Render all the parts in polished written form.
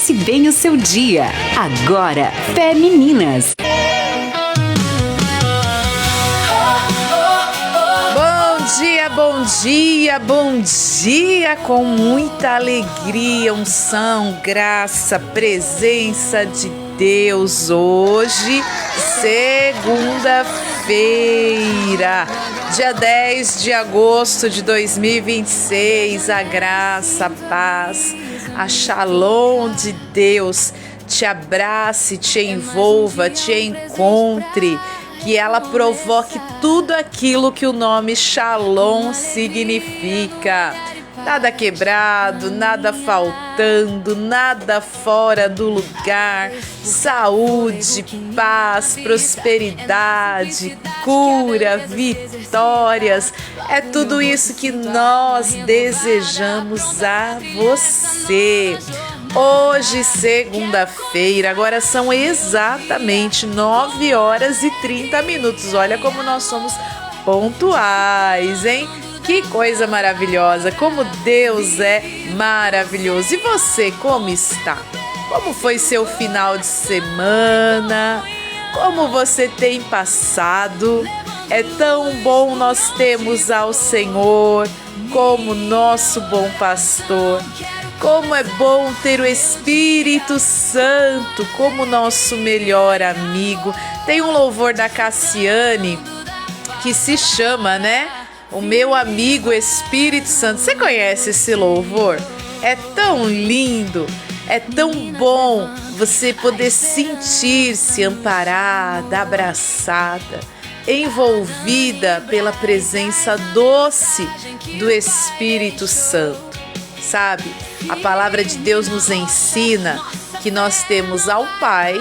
Comece bem o seu dia. Agora, Femininas. Bom dia, bom dia, com muita alegria, unção, graça, presença de Deus. Hoje, segunda-feira, dia 10 de agosto de 2026, a graça, a paz, a shalom de Deus te abrace, te envolva, te encontre. Que ela provoque tudo aquilo que o nome Shalom significa. Nada quebrado, nada faltando, nada fora do lugar. Saúde, paz, prosperidade, cura, vitórias. É tudo isso que nós desejamos a você. Hoje, segunda-feira, agora são exatamente 9h30. Olha como nós somos pontuais, hein? Que coisa maravilhosa, como Deus é maravilhoso. E você, como está? Como foi seu final de semana? Como você tem passado? É tão bom nós termos ao Senhor como nosso bom pastor. Como é bom ter o Espírito Santo como nosso melhor amigo. Tem um louvor da Cassiane que se chama, né? O meu amigo Espírito Santo. Você conhece esse louvor? É tão lindo, é tão bom você poder sentir-se amparada, abraçada, envolvida pela presença doce do Espírito Santo. Sabe? A palavra de Deus nos ensina que nós temos ao Pai,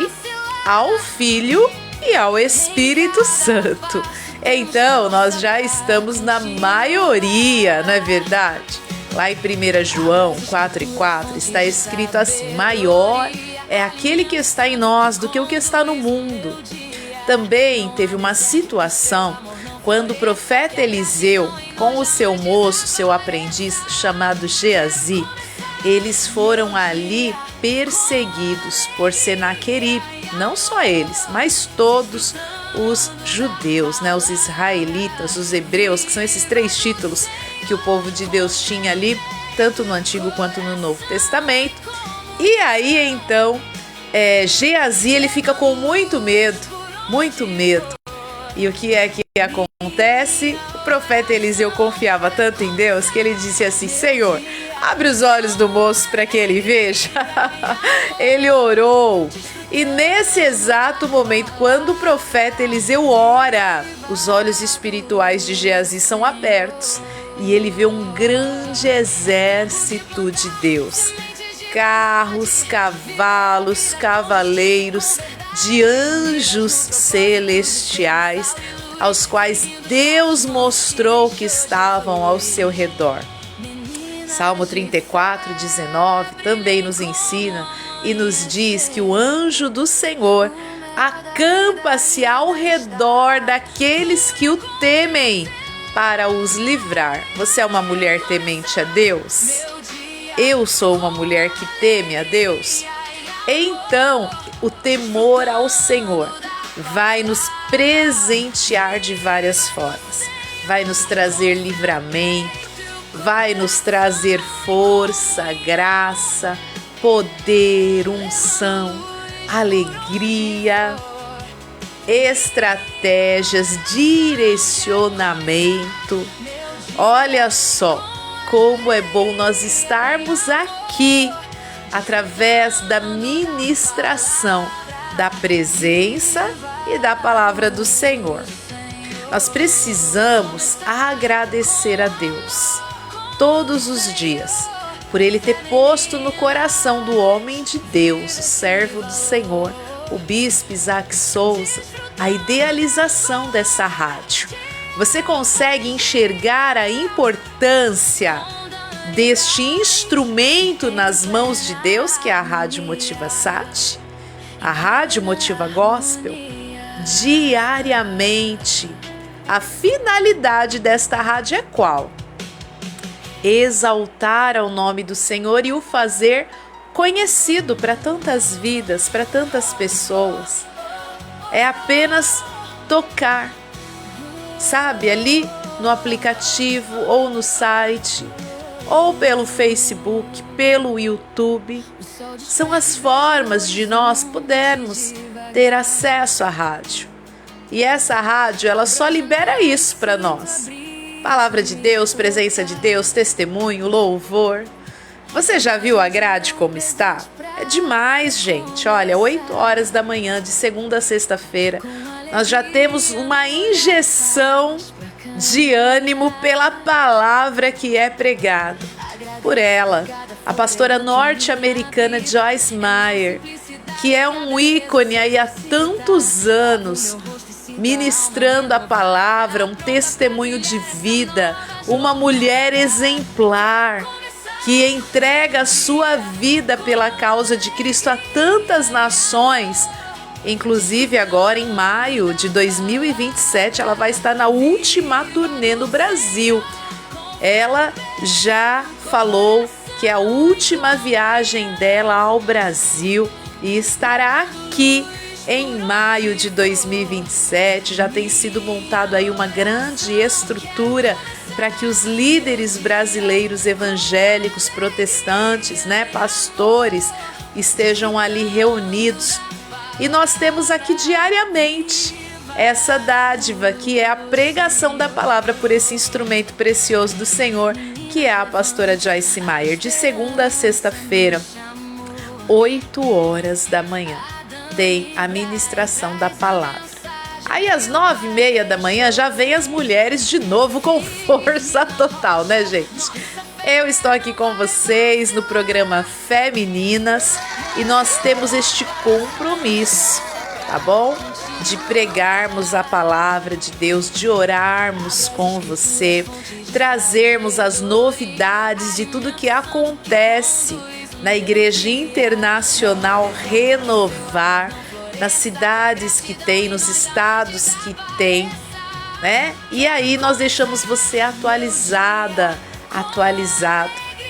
ao Filho e ao Espírito Santo. Então, nós já estamos na maioria, não é verdade? Lá em 1 João 4:4 está escrito assim: maior é aquele que está em nós do que o que está no mundo. Também teve uma situação quando o profeta Eliseu, com o seu moço, seu aprendiz chamado Geazi, eles foram ali perseguidos por Senaqueribe. Não só eles, mas todos os judeus, né? Os israelitas, os hebreus, que são esses 3 títulos que o povo de Deus tinha ali, tanto no Antigo quanto no Novo Testamento. E aí, então, Geazi, ele fica com muito medo. E o que é que acontece? O profeta Eliseu confiava tanto em Deus que ele disse assim: Senhor, abre os olhos do moço para que ele veja. Ele orou. E nesse exato momento, quando o profeta Eliseu ora, os olhos espirituais de Geazi são abertos e ele vê um grande exército de Deus. Carros, cavalos, cavaleiros, de anjos celestiais, aos quais Deus mostrou que estavam ao seu redor. Salmo 34:19 também nos ensina e nos diz que o anjo do Senhor acampa-se ao redor daqueles que o temem para os livrar. Você é uma mulher temente a Deus? Eu sou uma mulher que teme a Deus. Então, o temor ao Senhor vai nos presentear de várias formas. Vai nos trazer livramento, vai nos trazer força, graça, poder, unção, alegria, estratégias, direcionamento. Olha só como é bom nós estarmos aqui através da ministração da presença e da palavra do Senhor. Nós precisamos agradecer a Deus todos os dias por Ele ter posto no coração do homem de Deus, o servo do Senhor, o bispo Isaac Souza, a idealização dessa rádio. Você consegue enxergar a importância deste instrumento nas mãos de Deus, que é a Rádio Motiva Sat, a Rádio Motiva Gospel? Diariamente, a finalidade desta rádio é qual? Exaltar ao nome do Senhor e o fazer conhecido para tantas vidas, para tantas pessoas. É apenas tocar, sabe, ali no aplicativo ou no site, ou pelo Facebook, pelo YouTube. São as formas de nós podermos ter acesso à rádio. E essa rádio, ela só libera isso para nós. Palavra de Deus, presença de Deus, testemunho, louvor. Você já viu a grade como está? É demais, gente. Olha, 8 horas da manhã, de segunda a sexta-feira, nós já temos uma injeção de ânimo pela palavra que é pregada por ela, a pastora norte-americana Joyce Meyer, que é um ícone aí há tantos anos, ministrando a palavra, um testemunho de vida, uma mulher exemplar, que entrega a sua vida pela causa de Cristo a tantas nações. Inclusive agora em maio de 2027 ela vai estar na última turnê no Brasil. Ela já falou que é a última viagem dela ao Brasil e estará aqui em maio de 2027. Já tem sido montado aí uma grande estrutura para que os líderes brasileiros evangélicos, protestantes, pastores, estejam ali reunidos. E nós temos aqui diariamente essa dádiva, que é a pregação da palavra por esse instrumento precioso do Senhor, que é a pastora Joyce Meyer, de segunda a sexta-feira, 8 horas da manhã, tem a ministração da palavra. Aí às 9h30 da manhã já vem as mulheres de novo com força total, né, gente? Eu estou aqui com vocês no programa Femininas e nós temos este compromisso, tá bom? De pregarmos a palavra de Deus, de orarmos com você, trazermos as novidades de tudo que acontece na Igreja Internacional Renovar, nas cidades que tem, nos estados que tem, né? E aí nós deixamos você atualizado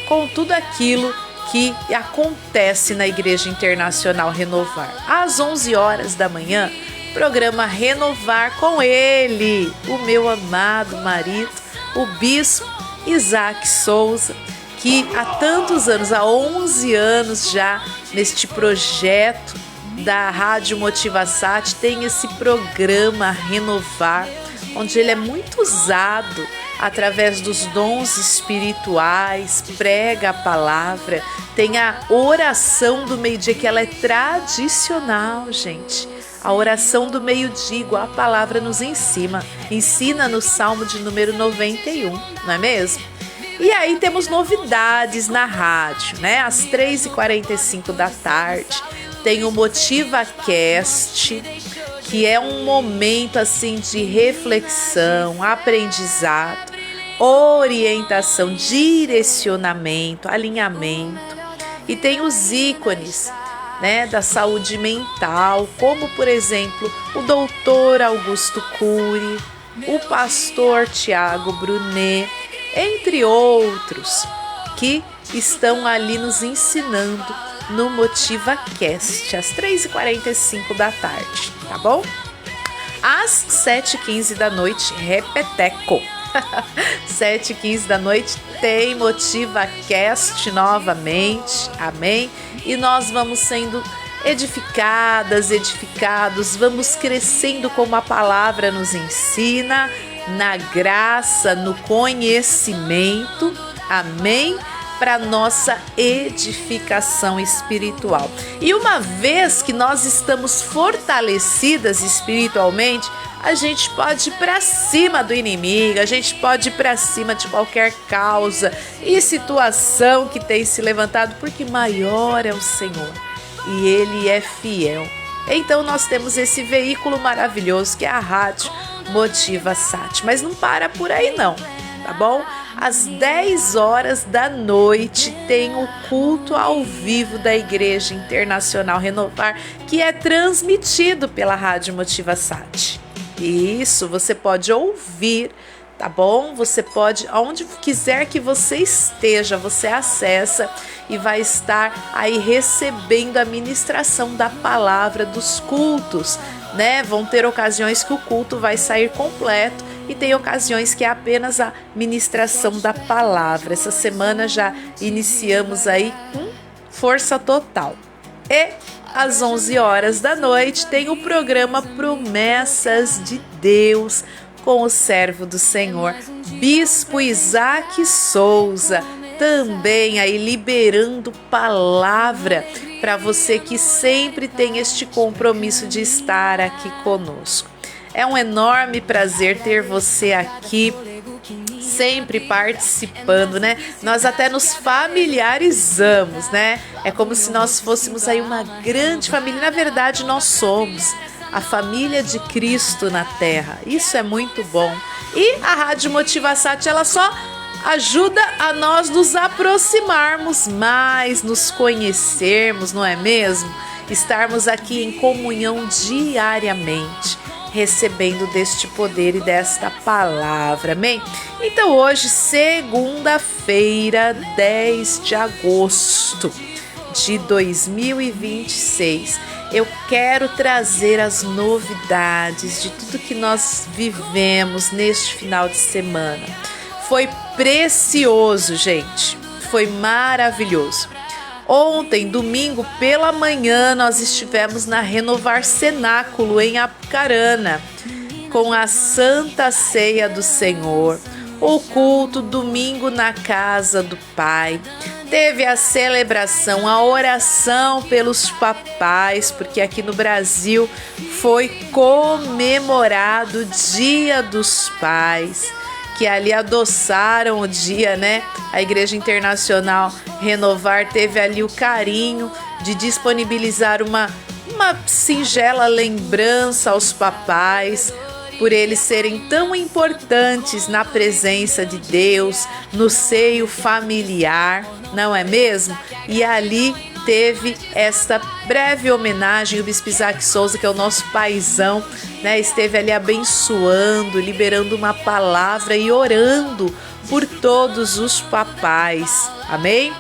com tudo aquilo que acontece na Igreja Internacional Renovar. Às 11 horas da manhã, programa Renovar com ele, o meu amado marido, o bispo Isaac Souza, que há tantos anos, há 11 anos já, neste projeto da Rádio Motivasat, tem esse programa Renovar, onde ele é muito usado através dos dons espirituais, prega a palavra, tem a oração do meio-dia, que ela é tradicional, gente. A oração do meio-dia, igual a palavra nos ensina no Salmo de número 91, não é mesmo? E aí temos novidades na rádio, Às 3h45 da tarde, tem o MotivaCast, que é um momento assim de reflexão, aprendizado, orientação, direcionamento, alinhamento. E tem os ícones, da saúde mental, como por exemplo o doutor Augusto Cury, o pastor Tiago Brunet, entre outros, que estão ali nos ensinando no MotivaCast, às 3h45 da tarde, tá bom? Às 7h15 da noite, repeteco. 7h15 da noite tem MotivaCast novamente, amém? E nós vamos sendo edificados, vamos crescendo como a palavra nos ensina, na graça, no conhecimento, amém? Para nossa edificação espiritual. E uma vez que nós estamos fortalecidas espiritualmente, a gente pode ir para cima do inimigo, a gente pode ir para cima de qualquer causa e situação que tem se levantado, porque maior é o Senhor e Ele é fiel. Então nós temos esse veículo maravilhoso que é a Rádio Motivasat, mas não para por aí não, tá bom? Às 10 horas da noite tem o culto ao vivo da Igreja Internacional Renovar, que é transmitido pela Rádio Motivasat. Isso, você pode ouvir tá bom? Você pode, aonde quiser que você esteja, você acessa e vai estar aí recebendo a ministração da palavra dos cultos, né? Vão ter ocasiões que o culto vai sair completo e tem ocasiões que é apenas a ministração da palavra. Essa semana já iniciamos aí com força total. E às 11 horas da noite tem o programa Promessas de Deus com o servo do Senhor, Bispo Isaac Souza, também aí liberando palavra para você que sempre tem este compromisso de estar aqui conosco. É um enorme prazer ter você aqui, sempre participando, né? Nós até nos familiarizamos, né? É como se nós fôssemos aí uma grande família. Na verdade, nós somos a família de Cristo na Terra. Isso é muito bom. E a Rádio Motivasat, ela só ajuda a nós nos aproximarmos mais, nos conhecermos, não é mesmo? Estarmos aqui em comunhão diariamente, recebendo deste poder e desta palavra, amém? Então hoje, segunda-feira, 10 de agosto de 2026, eu quero trazer as novidades de tudo que nós vivemos neste final de semana. Foi precioso, gente, foi maravilhoso. Ontem, domingo, pela manhã, nós estivemos na Renovar Cenáculo, em Apucarana, com a Santa Ceia do Senhor, o culto domingo na casa do Pai. Teve a celebração, a oração pelos papais, porque aqui no Brasil foi comemorado o Dia dos Pais, que ali adoçaram o dia, né? A Igreja Internacional Renovar teve ali o carinho de disponibilizar uma singela lembrança aos papais, por eles serem tão importantes na presença de Deus, no seio familiar, não é mesmo? E ali teve esta breve homenagem. O Bispo Isaac Souza, que é o nosso paizão, né, esteve ali abençoando, liberando uma palavra e orando por todos os papais, amém?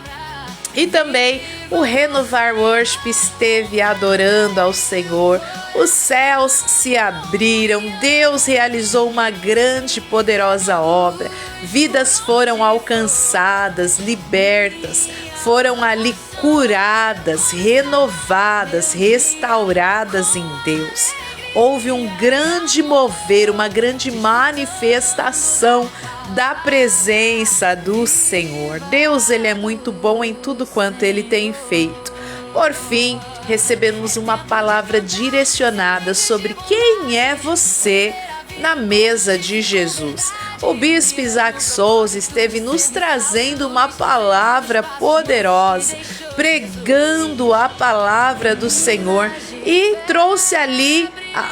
E também o Renovar Worship esteve adorando ao Senhor, os céus se abriram, Deus realizou uma grande e poderosa obra, vidas foram alcançadas, libertas, foram ali curadas, renovadas, restauradas em Deus. Houve um grande mover, uma grande manifestação da presença do Senhor. Deus, ele é muito bom em tudo quanto ele tem feito. Por fim, recebemos uma palavra direcionada sobre quem é você na mesa de Jesus. O Bispo Isaac Souza esteve nos trazendo uma palavra poderosa, pregando a palavra do Senhor e trouxe ali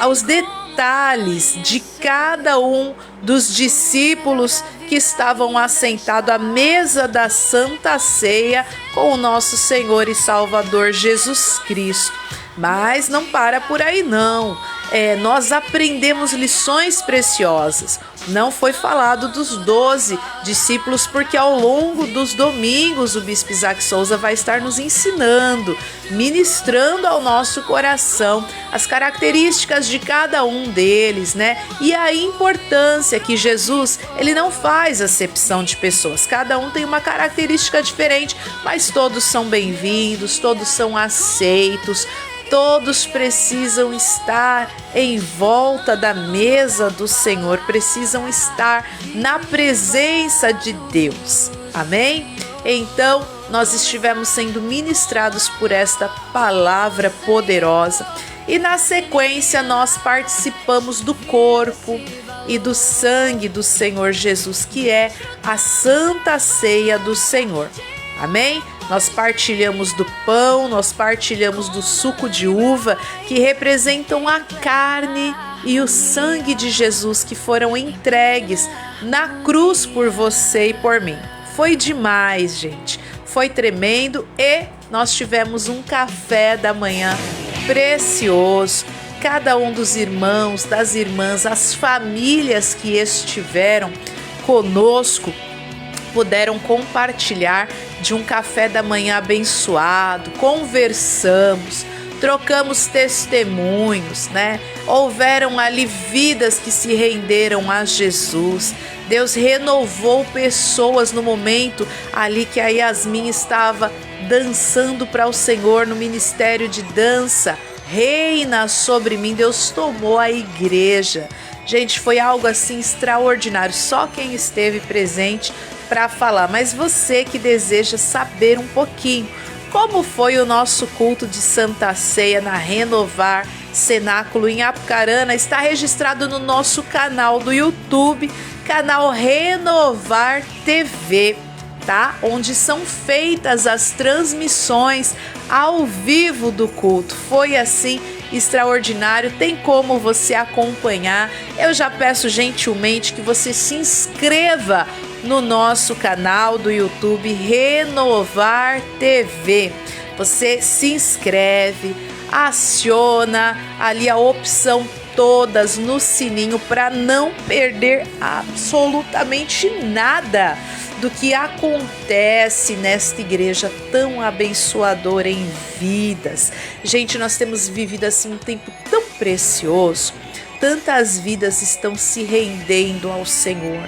os detalhes de cada um dos discípulos que estavam assentados à mesa da Santa Ceia com o nosso Senhor e Salvador Jesus Cristo. Mas não para por aí não. Nós aprendemos lições preciosas. Não foi falado dos 12 discípulos, porque ao longo dos domingos o Bispo Isaac Souza vai estar nos ensinando, ministrando ao nosso coração as características de cada um deles, né? E a importância que Jesus, ele não faz acepção de pessoas. Cada um tem uma característica diferente, mas todos são bem-vindos, todos são aceitos. Todos precisam estar em volta da mesa do Senhor, precisam estar na presença de Deus. Amém? Então, nós estivemos sendo ministrados por esta palavra poderosa e na sequência nós participamos do corpo e do sangue do Senhor Jesus, que é a Santa Ceia do Senhor. Amém? Nós partilhamos do pão, nós partilhamos do suco de uva, que representam a carne e o sangue de Jesus que foram entregues na cruz por você e por mim. Foi demais, gente. Foi tremendo e nós tivemos um café da manhã precioso. Cada um dos irmãos, das irmãs, as famílias que estiveram conosco puderam compartilhar de um café da manhã abençoado, conversamos, trocamos testemunhos, né? Houveram ali vidas que se renderam a Jesus. Deus renovou pessoas no momento ali que a Yasmin estava dançando para o Senhor no ministério de dança. Reina sobre mim, Deus tomou a igreja. Gente, foi algo assim extraordinário, só quem esteve presente para falar. Mas você que deseja saber um pouquinho como foi o nosso culto de Santa Ceia na Renovar Cenáculo em Apucarana, está registrado no nosso canal do YouTube, canal Renovar TV, tá? Onde são feitas as transmissões ao vivo do culto. Foi assim extraordinário, tem como você acompanhar. Eu já peço gentilmente que você se inscreva no nosso canal do YouTube Renovar TV. Você se inscreve, aciona ali a opção todas no sininho para não perder absolutamente nada do que acontece nesta igreja tão abençoadora em vidas. Gente, nós temos vivido assim um tempo tão precioso, tantas vidas estão se rendendo ao Senhor,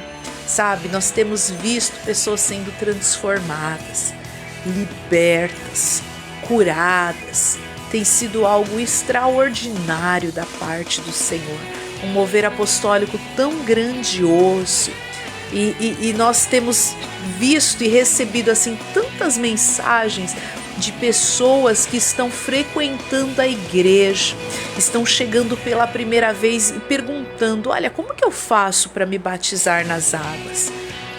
sabe? Nós temos visto pessoas sendo transformadas, libertas, curadas. Tem sido algo extraordinário da parte do Senhor, um mover apostólico tão grandioso. E nós temos visto e recebido assim tantas mensagens de pessoas que estão frequentando a igreja, estão chegando pela primeira vez e perguntando: olha, como que eu faço para me batizar nas águas?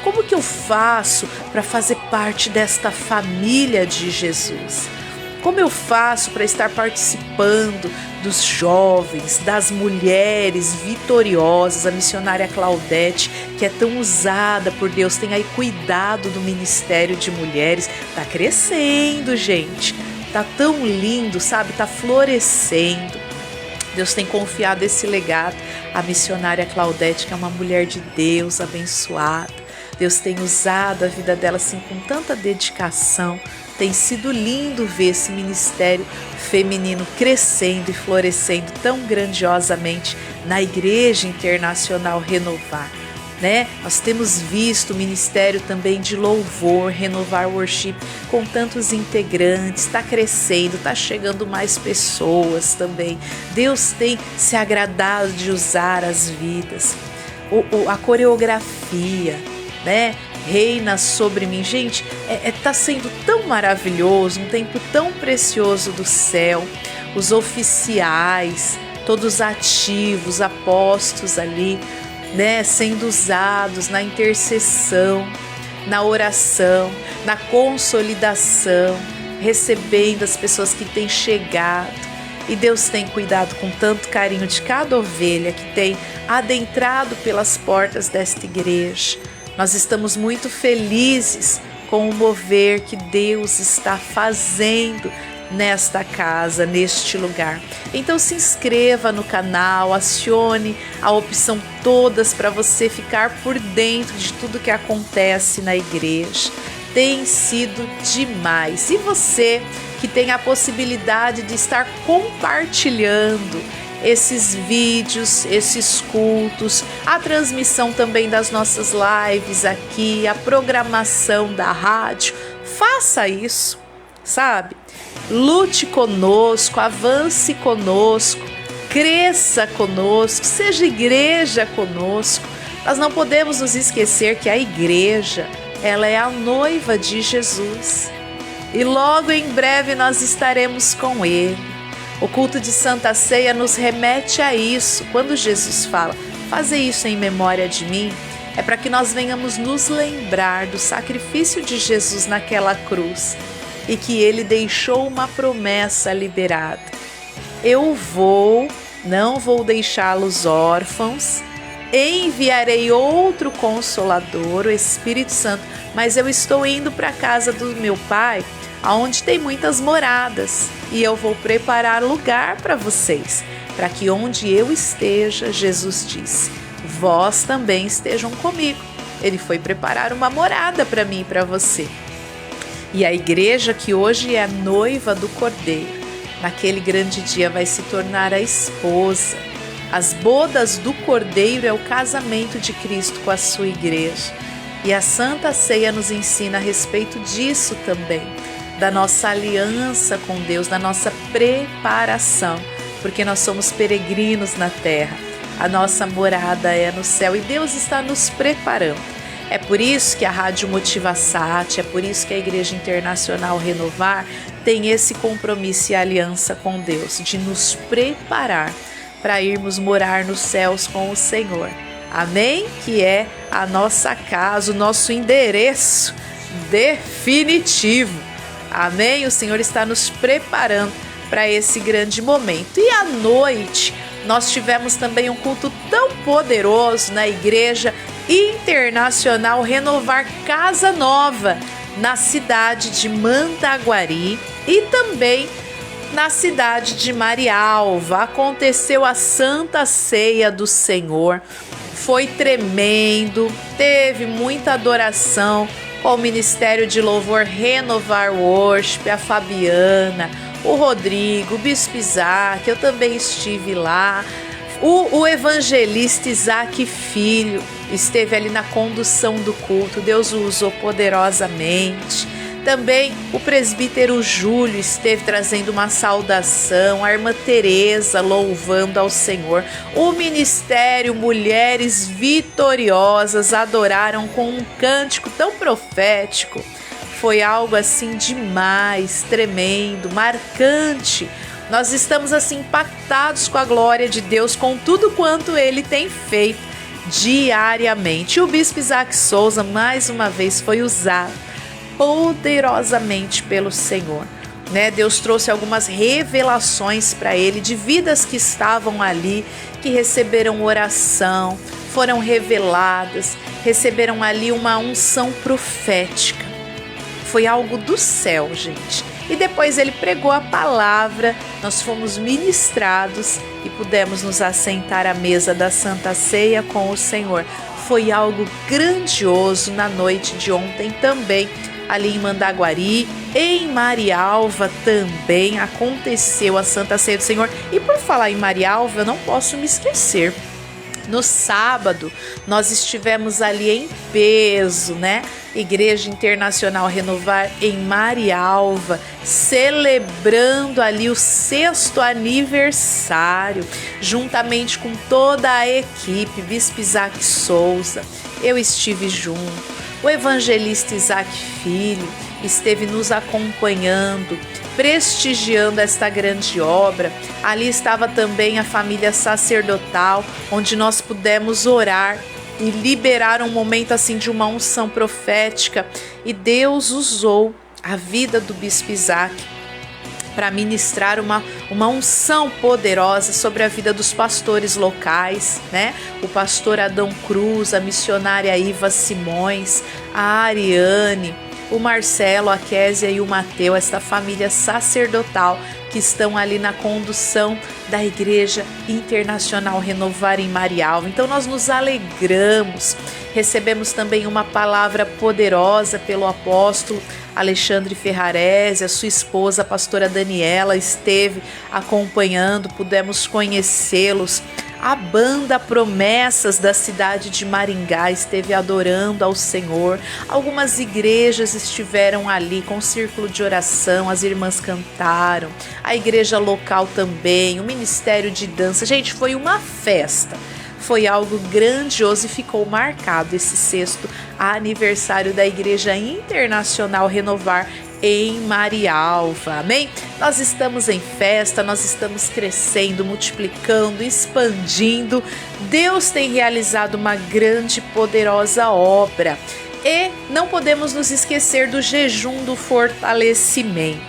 Como que eu faço para fazer parte desta família de Jesus? Como eu faço para estar participando dos jovens, das mulheres vitoriosas? A missionária Claudete, que é tão usada por Deus, tem aí cuidado do ministério de mulheres. Tá crescendo, gente. Tá tão lindo, sabe? Tá florescendo. Deus tem confiado esse legado à missionária Claudete, que é uma mulher de Deus abençoada. Deus tem usado a vida dela assim com tanta dedicação. Tem sido lindo ver esse ministério feminino crescendo e florescendo tão grandiosamente na Igreja Internacional Renovar, né? Nós temos visto o ministério também de louvor, Renovar Worship, com tantos integrantes, está crescendo, está chegando mais pessoas também. Deus tem se agradado de usar as vidas, a coreografia, né? Reina sobre mim. Gente, tá sendo tão maravilhoso, um tempo tão precioso do céu. Os oficiais, todos ativos, apostos ali, né, sendo usados na intercessão, na oração, na consolidação, recebendo as pessoas que têm chegado. E Deus tem cuidado com tanto carinho de cada ovelha que tem adentrado pelas portas desta igreja. Nós estamos muito felizes com o mover que Deus está fazendo nesta casa, neste lugar. Então se inscreva no canal, acione a opção todas para você ficar por dentro de tudo que acontece na igreja. Tem sido demais. E você que tem a possibilidade de estar compartilhando esses vídeos, esses cultos, a transmissão também das nossas lives aqui, a programação da rádio, faça isso, sabe? Lute conosco, avance conosco, cresça conosco, seja igreja conosco. Nós não podemos nos esquecer que a igreja, ela é a noiva de Jesus e logo em breve nós estaremos com Ele. O culto de Santa Ceia nos remete a isso. Quando Jesus fala, fazer isso em memória de mim, é para que nós venhamos nos lembrar do sacrifício de Jesus naquela cruz e que Ele deixou uma promessa liberada. Eu não vou deixá-los órfãos, enviarei outro Consolador, o Espírito Santo, mas eu estou indo para a casa do meu Pai, onde tem muitas moradas, e eu vou preparar lugar para vocês, para que onde eu esteja, Jesus disse, vós também estejam comigo. Ele foi preparar uma morada para mim e para você. E a igreja, que hoje é a noiva do Cordeiro, naquele grande dia vai se tornar a esposa. As bodas do Cordeiro é o casamento de Cristo com a sua igreja. E a Santa Ceia nos ensina a respeito disso também, da nossa aliança com Deus, da nossa preparação, porque nós somos peregrinos na terra. A nossa morada é no céu e Deus está nos preparando. É por isso que a Rádio Motivasat, é por isso que a Igreja Internacional Renovar tem esse compromisso e aliança com Deus, de nos preparar para irmos morar nos céus com o Senhor. Amém? Que é a nossa casa, o nosso endereço definitivo. Amém? O Senhor está nos preparando para esse grande momento. E à noite, nós tivemos também um culto tão poderoso na Igreja Internacional Renovar Casa Nova, na cidade de Mandaguari e também na cidade de Marialva. Aconteceu a Santa Ceia do Senhor. Foi tremendo, teve muita adoração com o Ministério de Louvor Renovar Worship, a Fabiana, o Rodrigo, o Bispo Isaac, eu também estive lá. O evangelista Isaac Filho esteve ali na condução do culto, Deus o usou poderosamente. Também o presbítero Júlio esteve trazendo uma saudação, a irmã Tereza louvando ao Senhor. O ministério Mulheres Vitoriosas adoraram com um cântico tão profético. Foi algo assim demais, tremendo, marcante. Nós estamos assim impactados com a glória de Deus, com tudo quanto Ele tem feito diariamente. E o Bispo Isaac Souza, mais uma vez, foi usado poderosamente pelo Senhor. Deus trouxe algumas revelações para ele de vidas que estavam ali, que receberam oração, foram reveladas, receberam ali uma unção profética. Foi algo do céu, gente. E depois ele pregou a palavra, nós fomos ministrados e pudemos nos assentar à mesa da Santa Ceia com o Senhor. Foi algo grandioso na noite de ontem também, ali em Mandaguari, em Marialva também aconteceu a Santa Ceia do Senhor. E por falar em Marialva, eu não posso me esquecer. No sábado, nós estivemos ali em peso, Igreja Internacional Renovar em Marialva, celebrando ali o 6º aniversário, juntamente com toda a equipe, Bispo Isaac Souza, eu estive junto, o evangelista Isaac Filho esteve nos acompanhando, prestigiando esta grande obra. Ali estava também a família sacerdotal, onde nós pudemos orar e liberar um momento assim de uma unção profética. E Deus usou a vida do Bispo Isaac para ministrar uma unção poderosa sobre a vida dos pastores locais, O pastor Adão Cruz, a missionária Iva Simões, a Ariane, o Marcelo, a Késia e o Mateu, esta família sacerdotal que estão ali na condução da Igreja Internacional Renovar em Marialva. Então nós nos alegramos, recebemos também uma palavra poderosa pelo apóstolo Alexandre Ferrarese, a sua esposa, a pastora Daniela, esteve acompanhando, pudemos conhecê-los. A banda Promessas da cidade de Maringá esteve adorando ao Senhor. Algumas igrejas estiveram ali com círculo de oração, as irmãs cantaram, a igreja local também, o ministério de dança. Gente, foi uma festa. Foi algo grandioso e ficou marcado esse 6º aniversário da Igreja Internacional Renovar em Marialva, amém? Nós estamos em festa, nós estamos crescendo, multiplicando, expandindo. Deus tem realizado uma grande e poderosa obra. E não podemos nos esquecer do jejum do fortalecimento.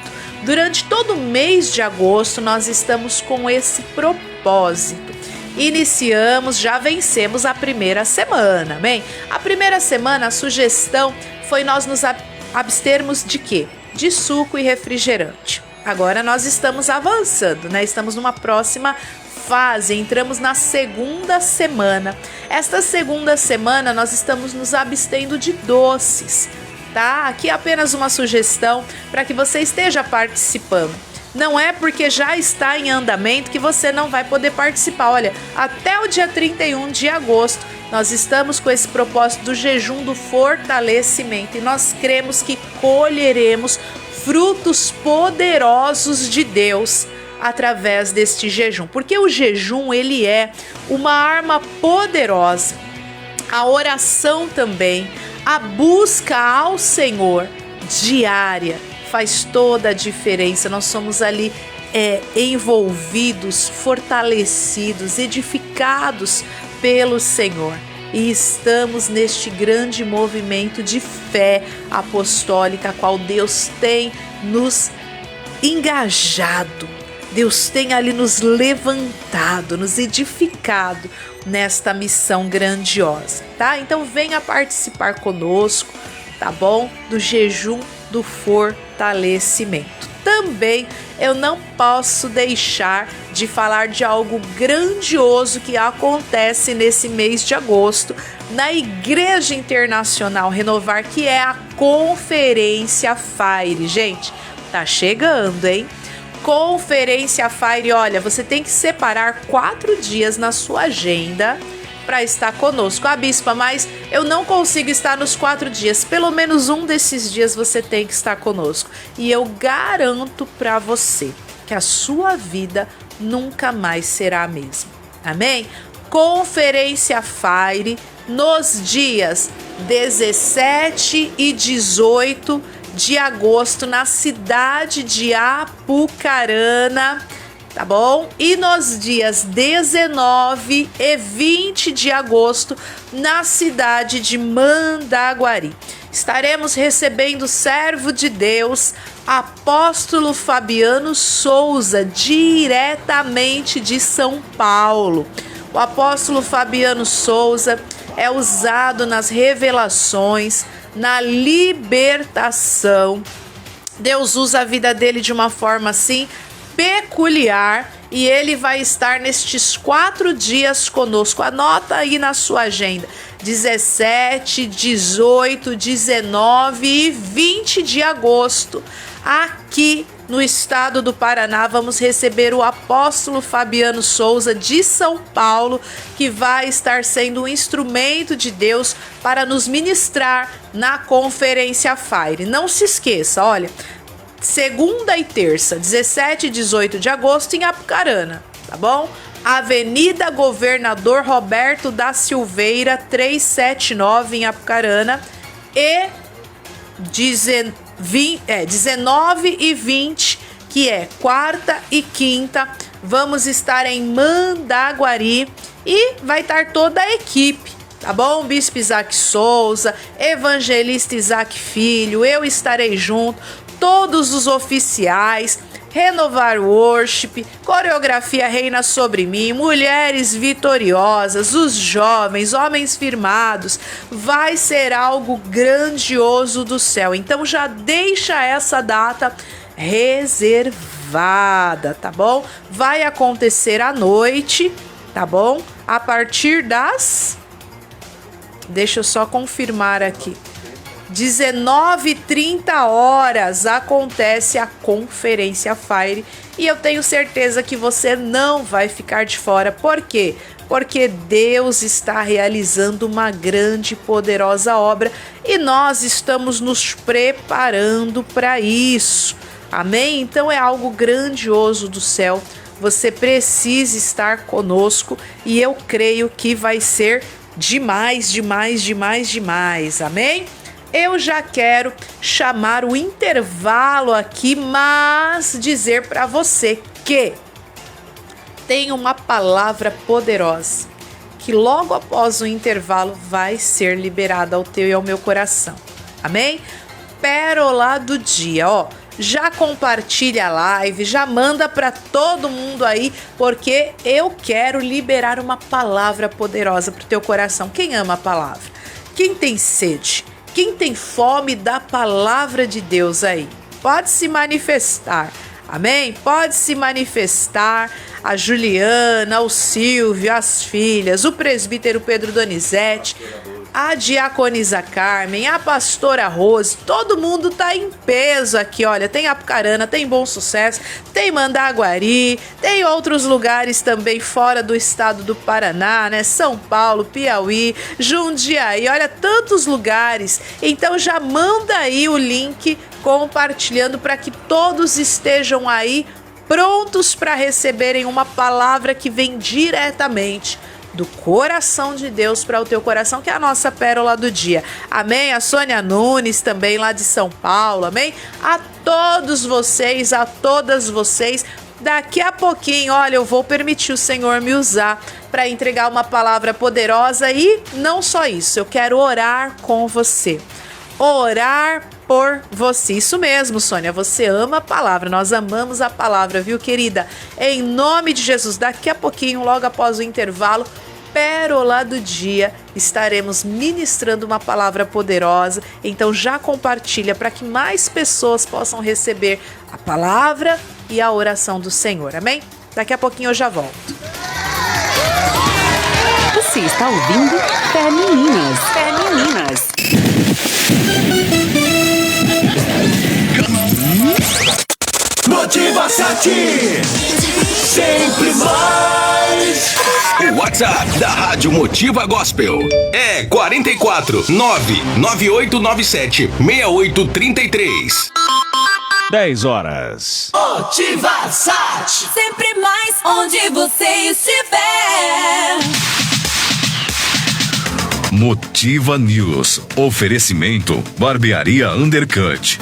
Durante todo o mês de agosto, nós estamos com esse propósito. Iniciamos, já vencemos a primeira semana, amém? A primeira semana, a sugestão foi nós nos abstermos de quê? De suco e refrigerante. Agora nós estamos avançando, Estamos numa próxima fase, entramos na segunda semana. Esta segunda semana nós estamos nos abstendo de doces, tá? Aqui apenas uma sugestão para que você esteja participando. Não é porque já está em andamento que você não vai poder participar. Olha, até o dia 31 de agosto, nós estamos com esse propósito do jejum do fortalecimento e nós cremos que colheremos frutos poderosos de Deus através deste jejum. Porque o jejum, ele é uma arma poderosa. A oração também, a busca ao Senhor diária faz toda a diferença. Nós somos ali envolvidos, fortalecidos, edificados pelo Senhor. E estamos neste grande movimento de fé apostólica, a qual Deus tem nos engajado. Deus tem ali nos levantado, nos edificado nesta missão grandiosa, tá? Então venha participar conosco, tá bom? Do jejum do fortalecimento. Também eu não posso deixar de falar de algo grandioso que acontece nesse mês de agosto na Igreja Internacional Renovar, que é a Conferência Fire. Gente, tá chegando, hein? Conferência Fire, olha, você tem que separar 4 dias na sua agenda para estar conosco. Bispa, mas eu não consigo estar nos 4 dias. Pelo menos um desses dias você tem que estar conosco. E eu garanto para você que a sua vida nunca mais será a mesma. Amém? Conferência Fire nos dias 17 e 18 de agosto na cidade de Apucarana, tá bom? E nos dias 19 e 20 de agosto na cidade de Mandaguari. Estaremos recebendo o servo de Deus, apóstolo Fabiano Souza, diretamente de São Paulo. O apóstolo Fabiano Souza é usado nas revelações, na libertação. Deus usa a vida dele de uma forma assim peculiar e ele vai estar nestes 4 dias conosco. Anota aí na sua agenda: 17, 18, 19 e 20 de agosto. Aqui no estado do Paraná, vamos receber o apóstolo Fabiano Souza de São Paulo, que vai estar sendo um instrumento de Deus para nos ministrar na Conferência Fire. Não se esqueça, olha, segunda e terça, 17 e 18 de agosto em Apucarana, tá bom? Avenida Governador Roberto da Silveira, 379 em Apucarana, e 19 e 20, que é quarta e quinta, vamos estar em Mandaguari e vai estar toda a equipe, tá bom? Bispo Isaac Souza, Evangelista Isaac Filho, eu estarei junto, todos os oficiais, Renovar Worship, Coreografia Reina Sobre Mim, Mulheres Vitoriosas, os jovens, homens firmados. Vai ser algo grandioso do céu. Então já deixa essa data reservada, tá bom? Vai acontecer à noite, tá bom? A partir das... Deixa eu só confirmar aqui. 19h30 acontece a Conferência Fire e eu tenho certeza que você não vai ficar de fora. Por quê? Porque Deus está realizando uma grande e poderosa obra e nós estamos nos preparando para isso. Amém? Então é algo grandioso do céu. Você precisa estar conosco e eu creio que vai ser demais, demais, demais, demais. Amém? Eu já quero chamar o intervalo aqui, mas dizer para você que tem uma palavra poderosa que logo após o intervalo vai ser liberada ao teu e ao meu coração. Amém? Pérola do dia, ó. Já compartilha a live, já manda para todo mundo aí, porque eu quero liberar uma palavra poderosa para o teu coração. Quem ama a palavra? Quem tem sede? Quem tem fome da palavra de Deus aí? Pode se manifestar. Amém? Pode se manifestar a Juliana, o Silvio, as filhas, o presbítero Pedro Donizete, a diaconisa Carmen, a pastora Rose, todo mundo tá em peso aqui, olha, tem Apucarana, tem Bom Sucesso, tem Mandaguari, tem outros lugares também fora do estado do Paraná, né? São Paulo, Piauí, Jundiaí, olha, tantos lugares. Então já manda aí o link compartilhando para que todos estejam aí prontos para receberem uma palavra que vem diretamente do coração de Deus para o teu coração, que é a nossa pérola do dia. Amém? A Sônia Nunes também lá de São Paulo, amém? A todos vocês, a todas vocês, daqui a pouquinho, olha, eu vou permitir o Senhor me usar para entregar uma palavra poderosa e não só isso, eu quero orar com você. Orar por você. Isso mesmo, Sônia, você ama a palavra, nós amamos a palavra, viu, querida? Em nome de Jesus, daqui a pouquinho, logo após o intervalo, pérola do dia, estaremos ministrando uma palavra poderosa, então já compartilha para que mais pessoas possam receber a palavra e a oração do Senhor, amém? Daqui a pouquinho eu já volto. Você está ouvindo Fé Meninas. Fé Meninas. Motiva 7, sempre mais. O WhatsApp da Rádio Motiva Gospel é 44 99897 6833. 10 horas. Motiva 7, Sempre mais onde você estiver. Motiva News. Oferecimento Barbearia Undercut.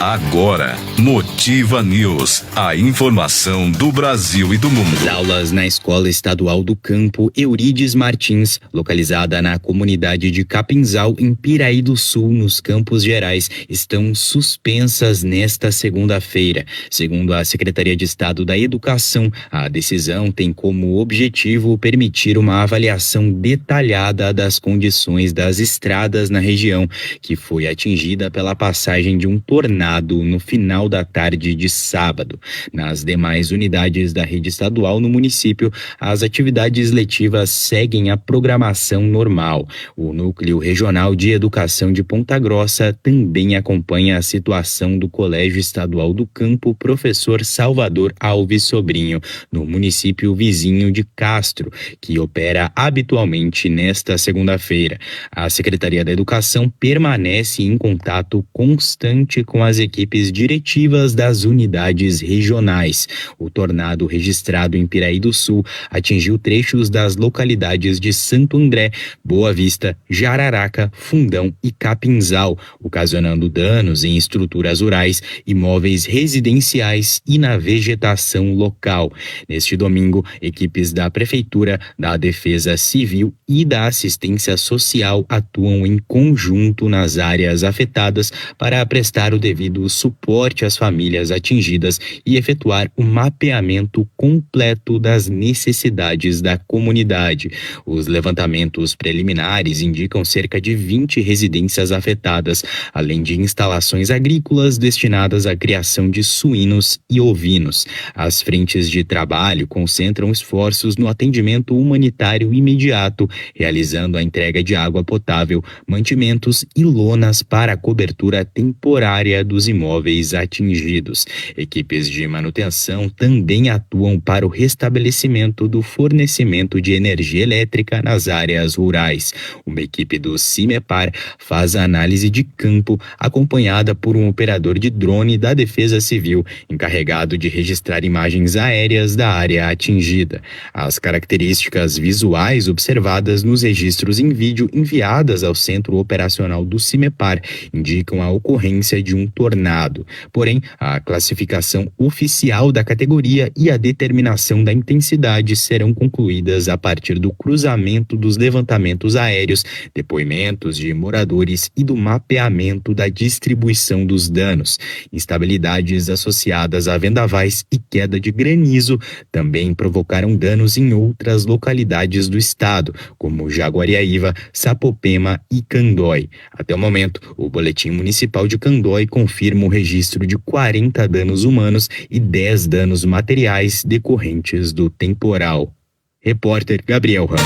Agora, Motiva News. A informação do Brasil e do mundo. As aulas na Escola Estadual do Campo Eurides Martins, localizada na comunidade de Capinzal, em Piraí do Sul, nos Campos Gerais, estão suspensas nesta segunda-feira. Segundo a Secretaria de Estado da Educação, a decisão tem como objetivo permitir uma avaliação detalhada das condições das estradas na região, que foi atingida pela passagem de um tornado no final da tarde de sábado. Nas demais unidades da rede estadual no município, as atividades letivas seguem a programação normal. O Núcleo Regional de Educação de Ponta Grossa também acompanha a situação do Colégio Estadual do Campo Professor Salvador Alves Sobrinho, no município vizinho de Castro, que opera habitualmente nesta segunda-feira. A Secretaria da Educação permanece em contato constante com as equipes diretivas das unidades regionais. O tornado registrado em Piraí do Sul atingiu trechos das localidades de Santo André, Boa Vista, Jararaca, Fundão e Capinzal, ocasionando danos em estruturas rurais, imóveis residenciais e na vegetação local. Neste domingo, equipes da Prefeitura, da Defesa Civil e da Assistência Social atuam em conjunto nas áreas afetadas para prestar o devido suporte às famílias atingidas e efetuar o mapeamento completo das necessidades da comunidade. Os levantamentos preliminares indicam cerca de 20 residências afetadas, além de instalações agrícolas destinadas à criação de suínos e ovinos. As frentes de trabalho concentram esforços no atendimento humanitário imediato, realizando a entrega de água potável, mantimentos e lonas para a cobertura temporária dos imóveis atingidos. Equipes de manutenção também atuam para o restabelecimento do fornecimento de energia elétrica nas áreas rurais. Uma equipe do CIMEPAR faz a análise de campo, acompanhada por um operador de drone da Defesa Civil, encarregado de registrar imagens aéreas da área atingida. As características visuais observadas nos registros em vídeo enviadas ao Centro Operacional do CIMEPAR indicam a ocorrência de um tornado. Porém, a classificação oficial da categoria e a determinação da intensidade serão concluídas a partir do cruzamento dos levantamentos aéreos, depoimentos de moradores e do mapeamento da distribuição dos danos. Instabilidades associadas a vendavais e queda de granizo também provocaram danos em outras localidades do estado, como Jaguariaíva, Sapopema e Candói. Até o momento, o Boletim Municipal de Candói confirma confirma o registro de 40 danos humanos e 10 danos materiais decorrentes do temporal. Repórter Gabriel Ramos.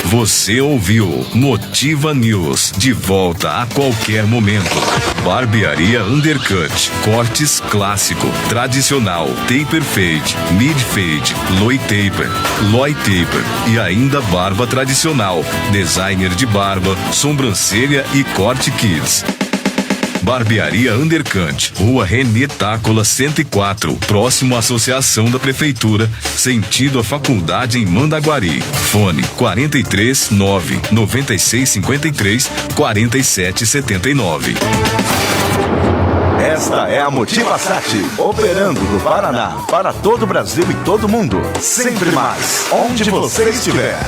Você ouviu Motiva News, de volta a qualquer momento. Barbearia Undercut, cortes clássico, tradicional, taper fade, mid fade, loy taper e ainda barba tradicional, designer de barba, sobrancelha e corte kids. Barbearia Undercut, Rua Renê Tácola 104, próximo à Associação da Prefeitura, sentido à Faculdade em Mandaguari. Fone 43 9 96 53 47 79. Esta é a Motiva Sat, operando do Paraná para todo o Brasil e todo mundo. Sempre mais, onde você estiver.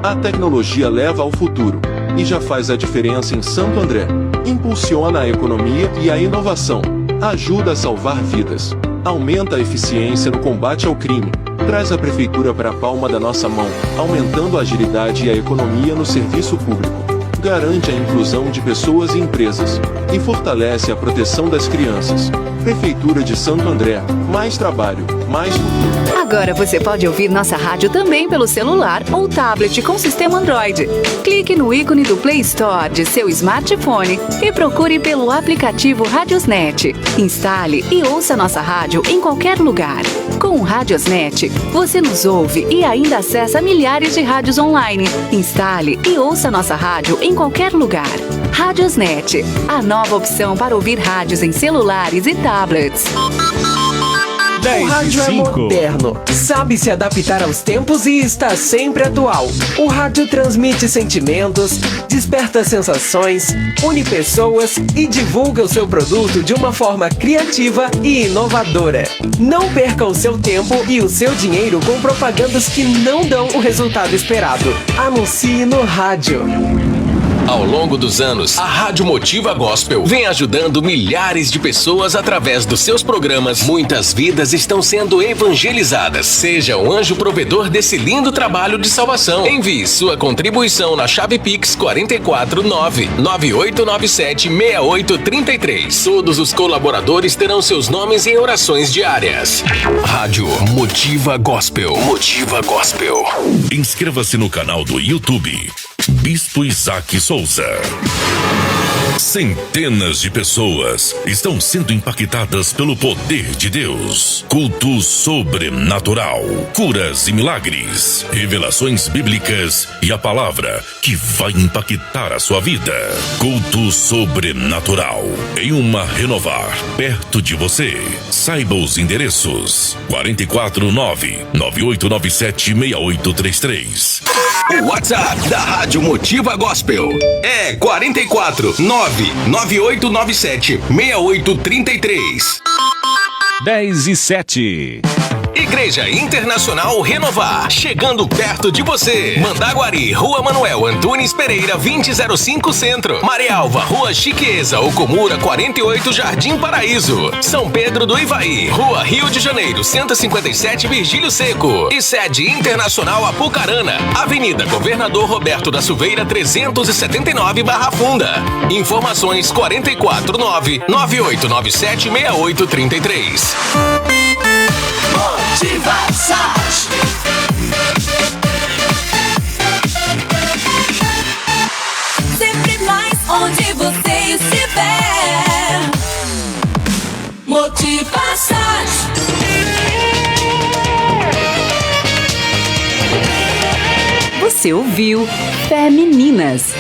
A tecnologia leva ao futuro e já faz a diferença em Santo André. Impulsiona a economia e a inovação. Ajuda a salvar vidas. Aumenta a eficiência no combate ao crime. Traz a prefeitura para a palma da nossa mão, aumentando a agilidade e a economia no serviço público. Garante a inclusão de pessoas e empresas e fortalece a proteção das crianças. Prefeitura de Santo André. Mais trabalho, mais futuro. Agora você pode ouvir nossa rádio também pelo celular ou tablet com sistema Android. Clique no ícone do Play Store de seu smartphone e procure pelo aplicativo Radiosnet. Instale e ouça nossa rádio em qualquer lugar. Com o Radiosnet, você nos ouve e ainda acessa milhares de rádios online. Instale e ouça nossa rádio em qualquer lugar. Radiosnet, a nova opção para ouvir rádios em celulares e tablets. O rádio é moderno, sabe se adaptar aos tempos e está sempre atual. O rádio transmite sentimentos, desperta sensações, une pessoas e divulga o seu produto de uma forma criativa e inovadora. Não perca o seu tempo e o seu dinheiro com propagandas que não dão o resultado esperado. Anuncie no rádio. Ao longo dos anos, a Rádio Motiva Gospel vem ajudando milhares de pessoas através dos seus programas. Muitas vidas estão sendo evangelizadas. Seja um anjo provedor desse lindo trabalho de salvação. Envie sua contribuição na chave Pix 449-9897-6833. Todos os colaboradores terão seus nomes em orações diárias. Rádio Motiva Gospel. Motiva Gospel. Inscreva-se no canal do YouTube Bispo Isaac Souza. Centenas de pessoas estão sendo impactadas pelo poder de Deus. Culto sobrenatural, curas e milagres, revelações bíblicas e a palavra que vai impactar a sua vida. Culto sobrenatural em uma Renovar, perto de você. Saiba os endereços: 449-9897-6833. O WhatsApp da Rádio Motiva Gospel é 449-9897-6833. 10:07. Igreja Internacional Renovar, chegando perto de você. Mandaguari, Rua Manuel Antunes Pereira, 2005 Centro. Marialva, Rua Chiqueza, Ocumura 48, Jardim Paraíso. São Pedro do Ivaí, Rua Rio de Janeiro, 157, Virgílio Seco. E sede internacional Apucarana, Avenida Governador Roberto da Silveira, 379, Barra Funda. Informações 449-9897-6833. Motiva Sat. Sempre mais onde você estiver. Motiva Sat. Você ouviu Femininas.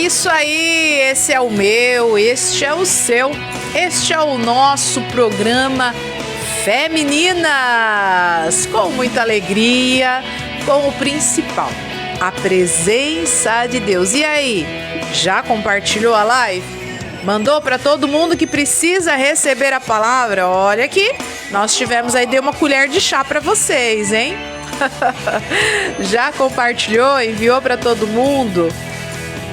Isso aí, esse é o meu, este é o seu, este é o nosso programa Femininas, com muita alegria, com o principal, a presença de Deus. E aí, já compartilhou a live? Mandou para todo mundo que precisa receber a palavra? Olha aqui, nós tivemos aí, deu uma colher de chá para vocês, hein? Já compartilhou, enviou para todo mundo?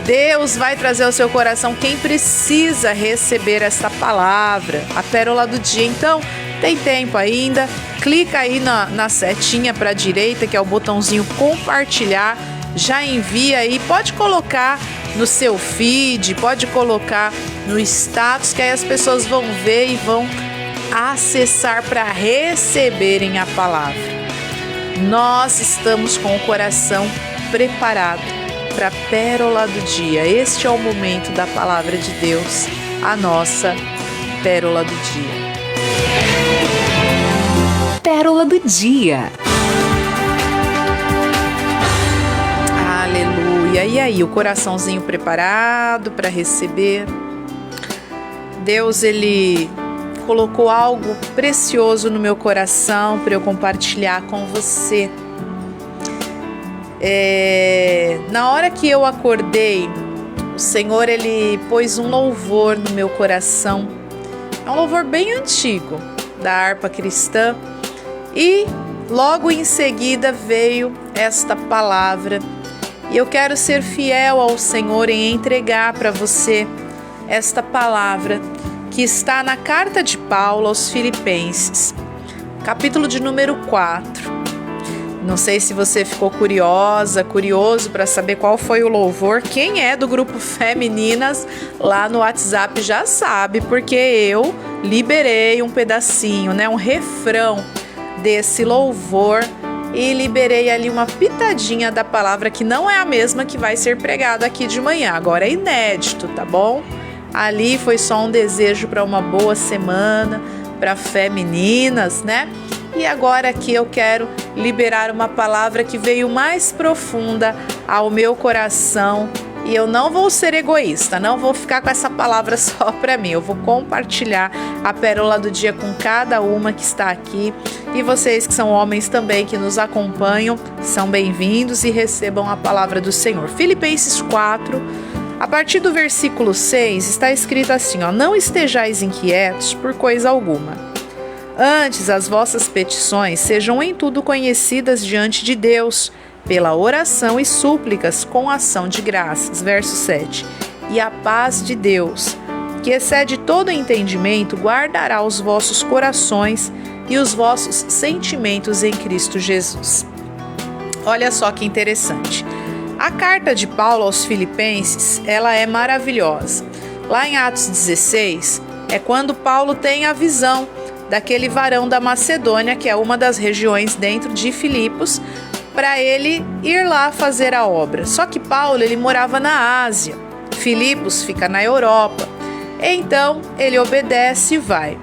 Deus vai trazer ao seu coração quem precisa receber essa palavra, a pérola do dia. Então, tem tempo ainda, clica aí na setinha para a direita, que é o botãozinho compartilhar, já envia aí, pode colocar no seu feed, pode colocar no status, que aí as pessoas vão ver e vão acessar para receberem a palavra. Nós estamos com o coração preparado para a pérola do dia. Este é o momento da palavra de Deus, a nossa pérola do dia. Pérola do dia. Aleluia. E aí, o coraçãozinho preparado para receber? Deus, Ele colocou algo precioso no meu coração para eu compartilhar com você. Na hora que eu acordei, o Senhor, Ele pôs um louvor no meu coração. É um louvor bem antigo, da harpa cristã. E logo em seguida veio esta palavra. E eu quero ser fiel ao Senhor em entregar para você esta palavra que está na carta de Paulo aos Filipenses, capítulo de número 4. Não sei se você ficou curioso para saber qual foi o louvor. Quem é do grupo Femininas lá no WhatsApp já sabe, porque eu liberei um pedacinho, um refrão desse louvor e liberei ali uma pitadinha da palavra que não é a mesma que vai ser pregada aqui de manhã. Agora é inédito, tá bom? Ali foi só um desejo para uma boa semana, para Femininas, né? E agora aqui eu quero liberar uma palavra que veio mais profunda ao meu coração. E eu não vou ser egoísta, não vou ficar com essa palavra só para mim. Eu vou compartilhar a pérola do dia com cada uma que está aqui. E vocês que são homens também, que nos acompanham, são bem-vindos e recebam a palavra do Senhor. Filipenses 4, a partir do versículo 6, está escrito assim, não estejais inquietos por coisa alguma. Antes, as vossas petições sejam em tudo conhecidas diante de Deus, pela oração e súplicas com ação de graças. Verso 7. E a paz de Deus, que excede todo entendimento, guardará os vossos corações e os vossos sentimentos em Cristo Jesus. Olha só que interessante. A carta de Paulo aos Filipenses, ela é maravilhosa. Lá em Atos 16, é quando Paulo tem a visão daquele varão da Macedônia, que é uma das regiões dentro de Filipos, para ele ir lá fazer a obra. Só que Paulo, ele morava na Ásia, Filipos fica na Europa. Então, ele obedece e vai.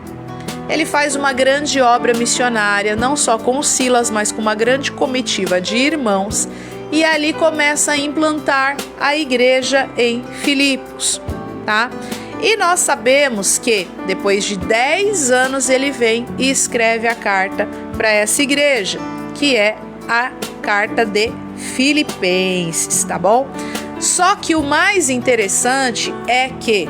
Ele faz uma grande obra missionária, não só com Silas, mas com uma grande comitiva de irmãos, e ali começa a implantar a igreja em Filipos, tá? E nós sabemos que depois de 10 anos ele vem e escreve a carta para essa igreja, que é a carta de Filipenses, tá bom? Só que o mais interessante é que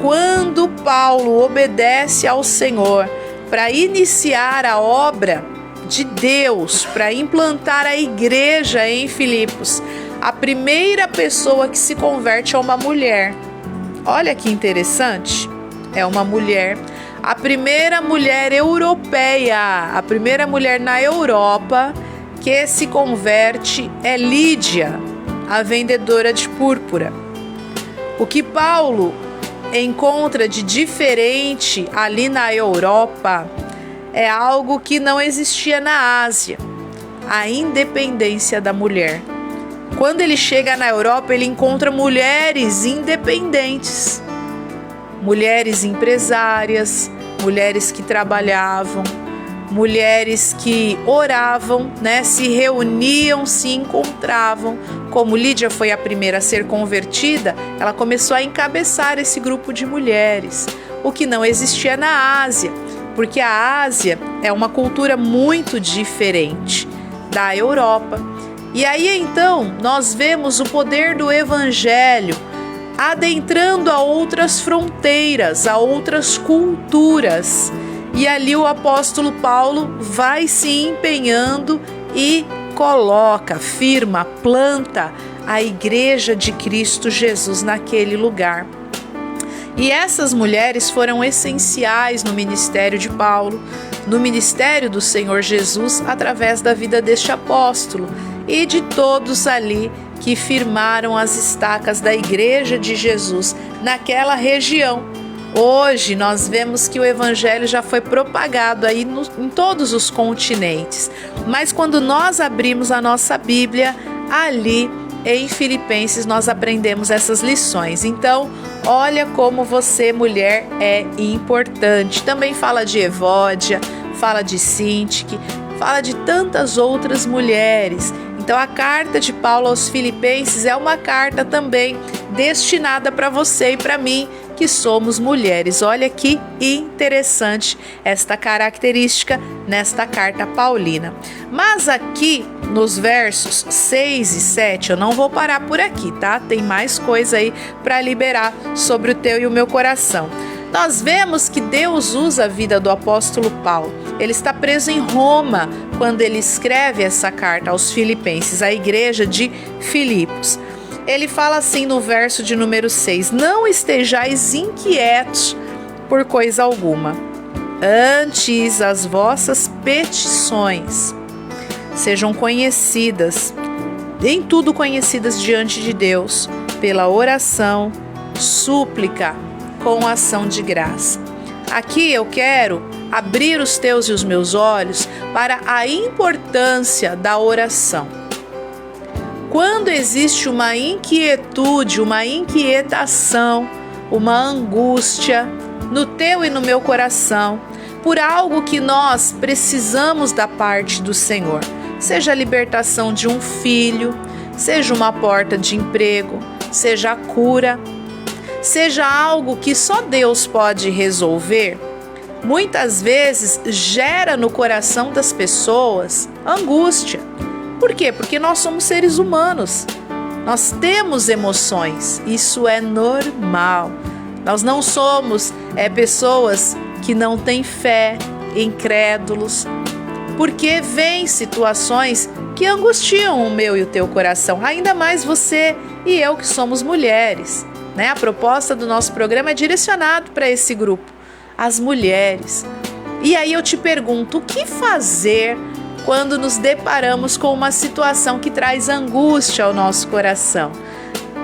quando Paulo obedece ao Senhor para iniciar a obra de Deus, para implantar a igreja em Filipos, a primeira pessoa que se converte é uma mulher. Olha que interessante, é uma mulher, a primeira mulher europeia, a primeira mulher na Europa que se converte é Lídia, a vendedora de púrpura. O que Paulo encontra de diferente ali na Europa é algo que não existia na Ásia, a independência da mulher. Quando ele chega na Europa, ele encontra mulheres independentes, mulheres empresárias, mulheres que trabalhavam, mulheres que oravam, se reuniam, se encontravam. Como Lídia foi a primeira a ser convertida, ela começou a encabeçar esse grupo de mulheres, o que não existia na Ásia, porque a Ásia é uma cultura muito diferente da Europa. E aí então nós vemos o poder do Evangelho adentrando a outras fronteiras, a outras culturas. E ali o apóstolo Paulo vai se empenhando e coloca, firma, planta a igreja de Cristo Jesus naquele lugar. E essas mulheres foram essenciais no ministério de Paulo, no ministério do Senhor Jesus, através da vida deste apóstolo e de todos ali que firmaram as estacas da igreja de Jesus naquela região. Hoje nós vemos que o evangelho já foi propagado aí em todos os continentes, mas quando nós abrimos a nossa Bíblia, ali em Filipenses nós aprendemos essas lições. Então, olha como você, mulher, é importante. Também fala de Evódia, fala de Sintique, fala de tantas outras mulheres. Então, a carta de Paulo aos Filipenses é uma carta também destinada para você e para mim, que somos mulheres. Olha que interessante esta característica nesta carta paulina. Mas aqui nos versos 6 e 7, eu não vou parar por aqui, tá? Tem mais coisa aí para liberar sobre o teu e o meu coração. Nós vemos que Deus usa a vida do apóstolo Paulo. Ele está preso em Roma quando ele escreve essa carta aos Filipenses, à igreja de Filipos. Ele fala assim no verso de número 6: não estejais inquietos por coisa alguma, antes as vossas petições sejam conhecidas, em tudo conhecidas diante de Deus, pela oração, súplica, com ação de graça. Aqui eu quero abrir os teus e os meus olhos para a importância da oração. Quando existe uma inquietude, uma inquietação, uma angústia no teu e no meu coração, por algo que nós precisamos da parte do Senhor, seja a libertação de um filho, seja uma porta de emprego, seja a cura, seja algo que só Deus pode resolver, muitas vezes gera no coração das pessoas angústia. Por quê? Porque nós somos seres humanos, nós temos emoções, isso é normal. Nós não somos pessoas que não têm fé, incrédulos, porque vêm situações que angustiam o meu e o teu coração, ainda mais você e eu que somos mulheres, né? A proposta do nosso programa é direcionado para esse grupo, as mulheres. E aí eu te pergunto, o que fazer quando nos deparamos com uma situação que traz angústia ao nosso coração?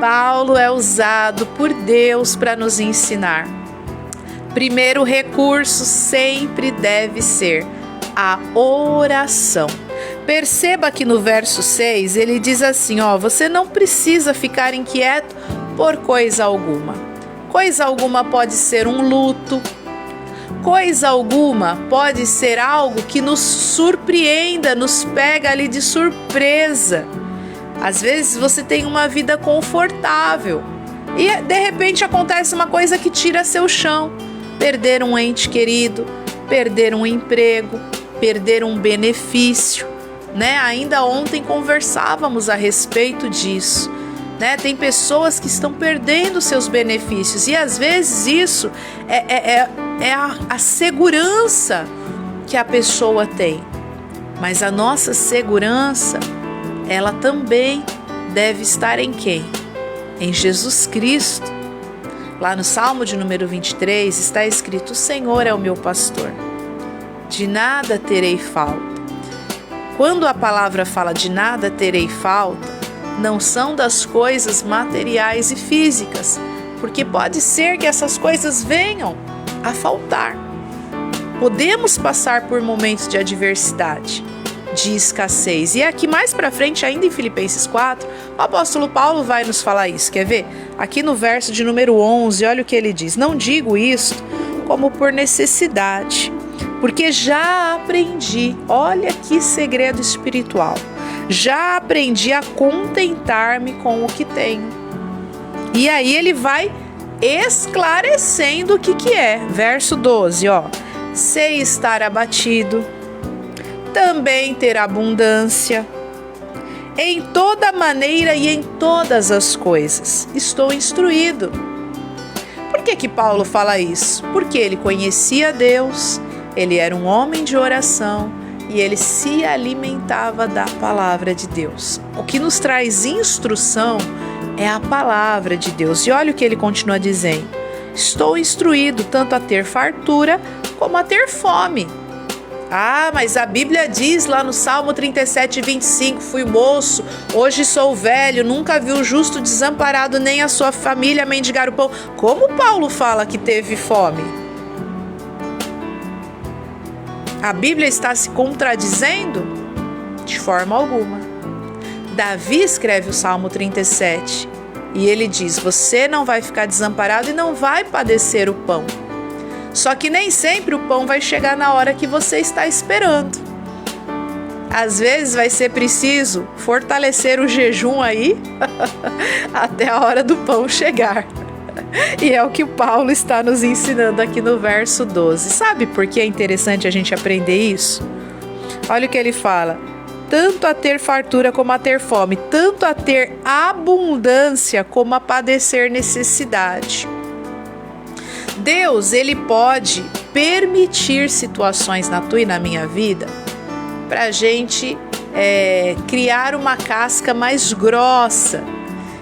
Paulo é usado por Deus para nos ensinar. Primeiro recurso sempre deve ser a oração. Perceba que no verso 6 ele diz assim, você não precisa ficar inquieto por coisa alguma. Coisa alguma pode ser um luto, coisa alguma pode ser algo que nos surpreenda, nos pega ali de surpresa. Às vezes você tem uma vida confortável e de repente acontece uma coisa que tira seu chão. Perder um ente querido, perder um emprego, perder um benefício, né? Ainda ontem conversávamos a respeito disso, né? Tem pessoas que estão perdendo seus benefícios e às vezes isso é a segurança que a pessoa tem. Mas a nossa segurança, ela também deve estar em quem? Em Jesus Cristo. Lá no Salmo de número 23 está escrito: o Senhor é o meu pastor, de nada terei falta. Quando a palavra fala de nada terei falta, não são das coisas materiais e físicas, porque pode ser que essas coisas venham a faltar. Podemos passar por momentos de adversidade, de escassez. E aqui mais para frente, ainda em Filipenses 4, o apóstolo Paulo vai nos falar isso. Quer ver? Aqui no verso de número 11, olha o que ele diz: não digo isto como por necessidade, porque já aprendi, olha que segredo espiritual, já aprendi a contentar-me com o que tenho. E aí ele vai esclarecendo o que é. Verso 12, sei estar abatido, também ter abundância, em toda maneira e em todas as coisas estou instruído. Por que Paulo fala isso? Porque ele conhecia Deus, ele era um homem de oração, e ele se alimentava da palavra de Deus. O que nos traz instrução é a palavra de Deus. E olha o que ele continua dizendo: estou instruído tanto a ter fartura como a ter fome. Ah, mas a Bíblia diz lá no Salmo 37, 25, fui moço, hoje sou velho, nunca vi o justo desamparado, nem a sua família mendigar o pão. Como Paulo fala que teve fome? A Bíblia está se contradizendo? De forma alguma. Davi escreve o Salmo 37 e ele diz: você não vai ficar desamparado e não vai padecer o pão. Só que nem sempre o pão vai chegar na hora que você está esperando. Às vezes vai ser preciso fortalecer o jejum aí até a hora do pão chegar. E é o que Paulo está nos ensinando aqui no verso 12. Sabe por que é interessante a gente aprender isso? Olha o que ele fala: tanto a ter fartura como a ter fome, tanto a ter abundância como a padecer necessidade. Deus, ele pode permitir situações na tua e na minha vida para a gente criar uma casca mais grossa.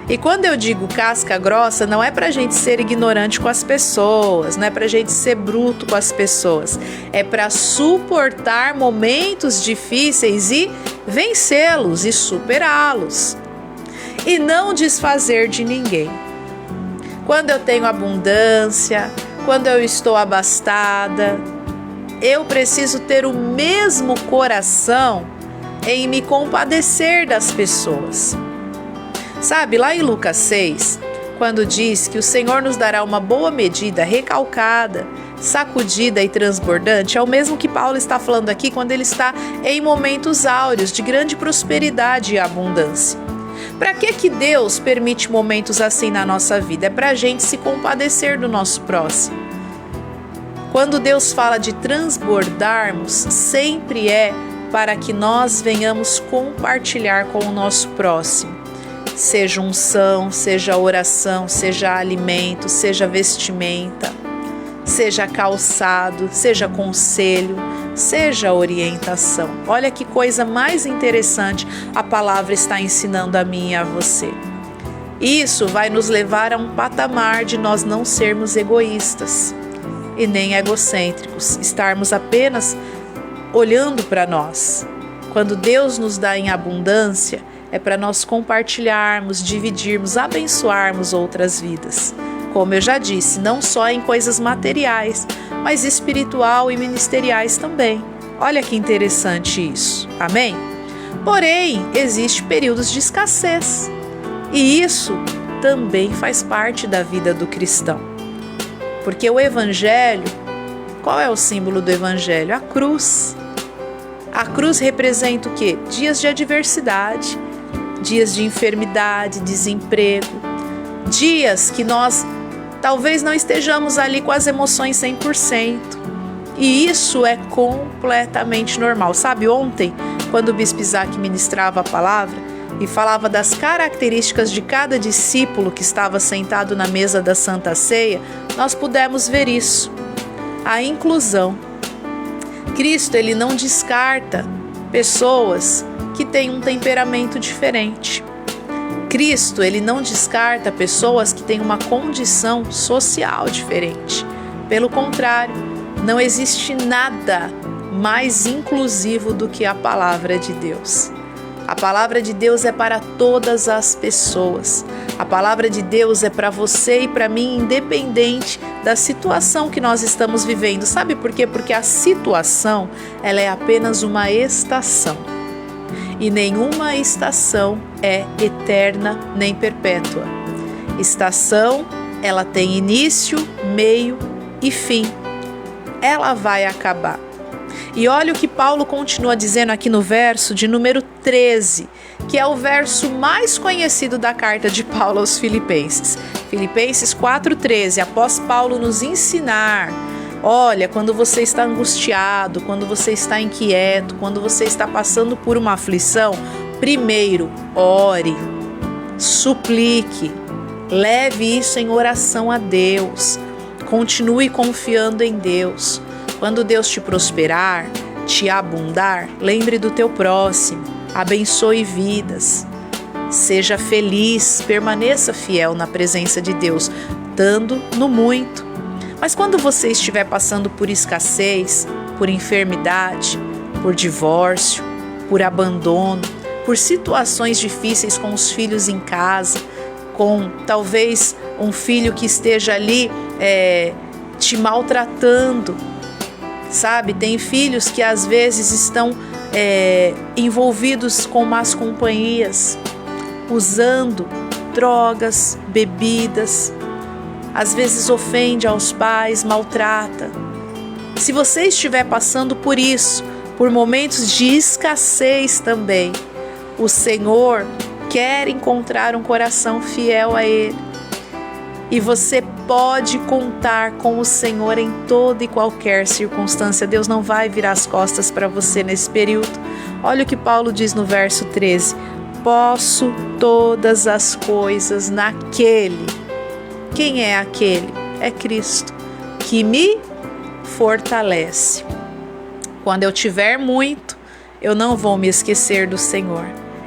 E quando eu digo casca grossa, não é para a gente ser ignorante com as pessoas, não é para a gente ser bruto com as pessoas, é para suportar momentos difíceis e vencê-los e superá-los. E não desfazer de ninguém. Quando eu tenho abundância, quando eu estou abastada, eu preciso ter o mesmo coração em me compadecer das pessoas. Sabe, lá em Lucas 6, quando diz que o Senhor nos dará uma boa medida, recalcada, sacudida e transbordante, é o mesmo que Paulo está falando aqui quando ele está em momentos áureos de grande prosperidade e abundância. Para que Deus permite momentos assim na nossa vida? É para a gente se compadecer do nosso próximo. Quando Deus fala de transbordarmos, sempre é para que nós venhamos compartilhar com o nosso próximo. Seja unção, seja oração, seja alimento, seja vestimenta, seja calçado, seja conselho, seja orientação. Olha que coisa mais interessante a palavra está ensinando a mim e a você. Isso vai nos levar a um patamar de nós não sermos egoístas e nem egocêntricos, estarmos apenas olhando para nós. Quando Deus nos dá em abundância, é para nós compartilharmos, dividirmos, abençoarmos outras vidas. Como eu já disse, não só em coisas materiais, mas espiritual e ministeriais também. Olha que interessante isso, amém? Porém, existem períodos de escassez, e isso também faz parte da vida do cristão. Porque o Evangelho, qual é o símbolo do Evangelho? A cruz. A cruz representa o quê? Dias de adversidade, dias de enfermidade, desemprego, dias que nós talvez não estejamos ali com as emoções 100%. E isso é completamente normal. Sabe, ontem, quando o Bispo Isaac ministrava a palavra e falava das características de cada discípulo que estava sentado na mesa da Santa Ceia, nós pudemos ver isso. A inclusão. Cristo, ele não descarta pessoas que têm um temperamento diferente. Cristo, ele não descarta pessoas que têm uma condição social diferente. Pelo contrário, não existe nada mais inclusivo do que a palavra de Deus. A palavra de Deus é para todas as pessoas. A palavra de Deus é para você e para mim, independente da situação que nós estamos vivendo. Sabe por quê? Porque a situação, ela é apenas uma estação. E nenhuma estação é eterna nem perpétua. Estação, ela tem início, meio e fim. Ela vai acabar. E olha o que Paulo continua dizendo aqui no verso de número 13, que é o verso mais conhecido da carta de Paulo aos Filipenses. Filipenses 4,13, após Paulo nos ensinar, olha, quando você está angustiado, quando você está inquieto, quando você está passando por uma aflição, primeiro, ore, suplique, leve isso em oração a Deus, continue confiando em Deus. Quando Deus te prosperar, te abundar, lembre do teu próximo, abençoe vidas, seja feliz, permaneça fiel na presença de Deus, dando no muito. Mas quando você estiver passando por escassez, por enfermidade, por divórcio, por abandono, por situações difíceis com os filhos em casa, com talvez um filho que esteja ali te maltratando, sabe? Tem filhos que às vezes estão envolvidos com más companhias, usando drogas, bebidas, às vezes ofende aos pais, maltrata. Se você estiver passando por isso, por momentos de escassez também, o Senhor quer encontrar um coração fiel a Ele. E você pode contar com o Senhor em toda e qualquer circunstância. Deus não vai virar as costas para você nesse período. Olha o que Paulo diz no verso 13. Posso todas as coisas naquele. Quem é aquele? É Cristo, que me fortalece. Quando eu tiver muito, eu não vou me esquecer do Senhor.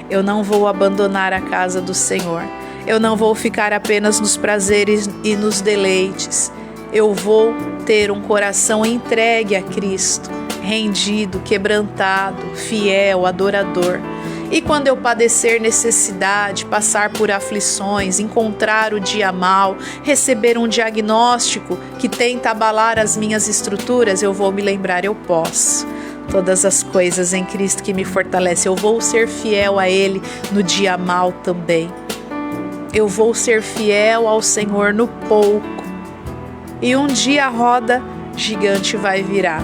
Eu não vou abandonar a casa do Senhor. Eu não vou ficar apenas nos prazeres e nos deleites. Eu vou ter um coração entregue a Cristo, rendido, quebrantado, fiel, adorador. E quando eu padecer necessidade, passar por aflições, encontrar o dia mal, receber um diagnóstico que tenta abalar as minhas estruturas, eu vou me lembrar, eu posso. Todas as coisas em Cristo que me fortalece, eu vou ser fiel a Ele no dia mal também. Eu vou ser fiel ao Senhor no pouco. E um dia a roda gigante vai virar.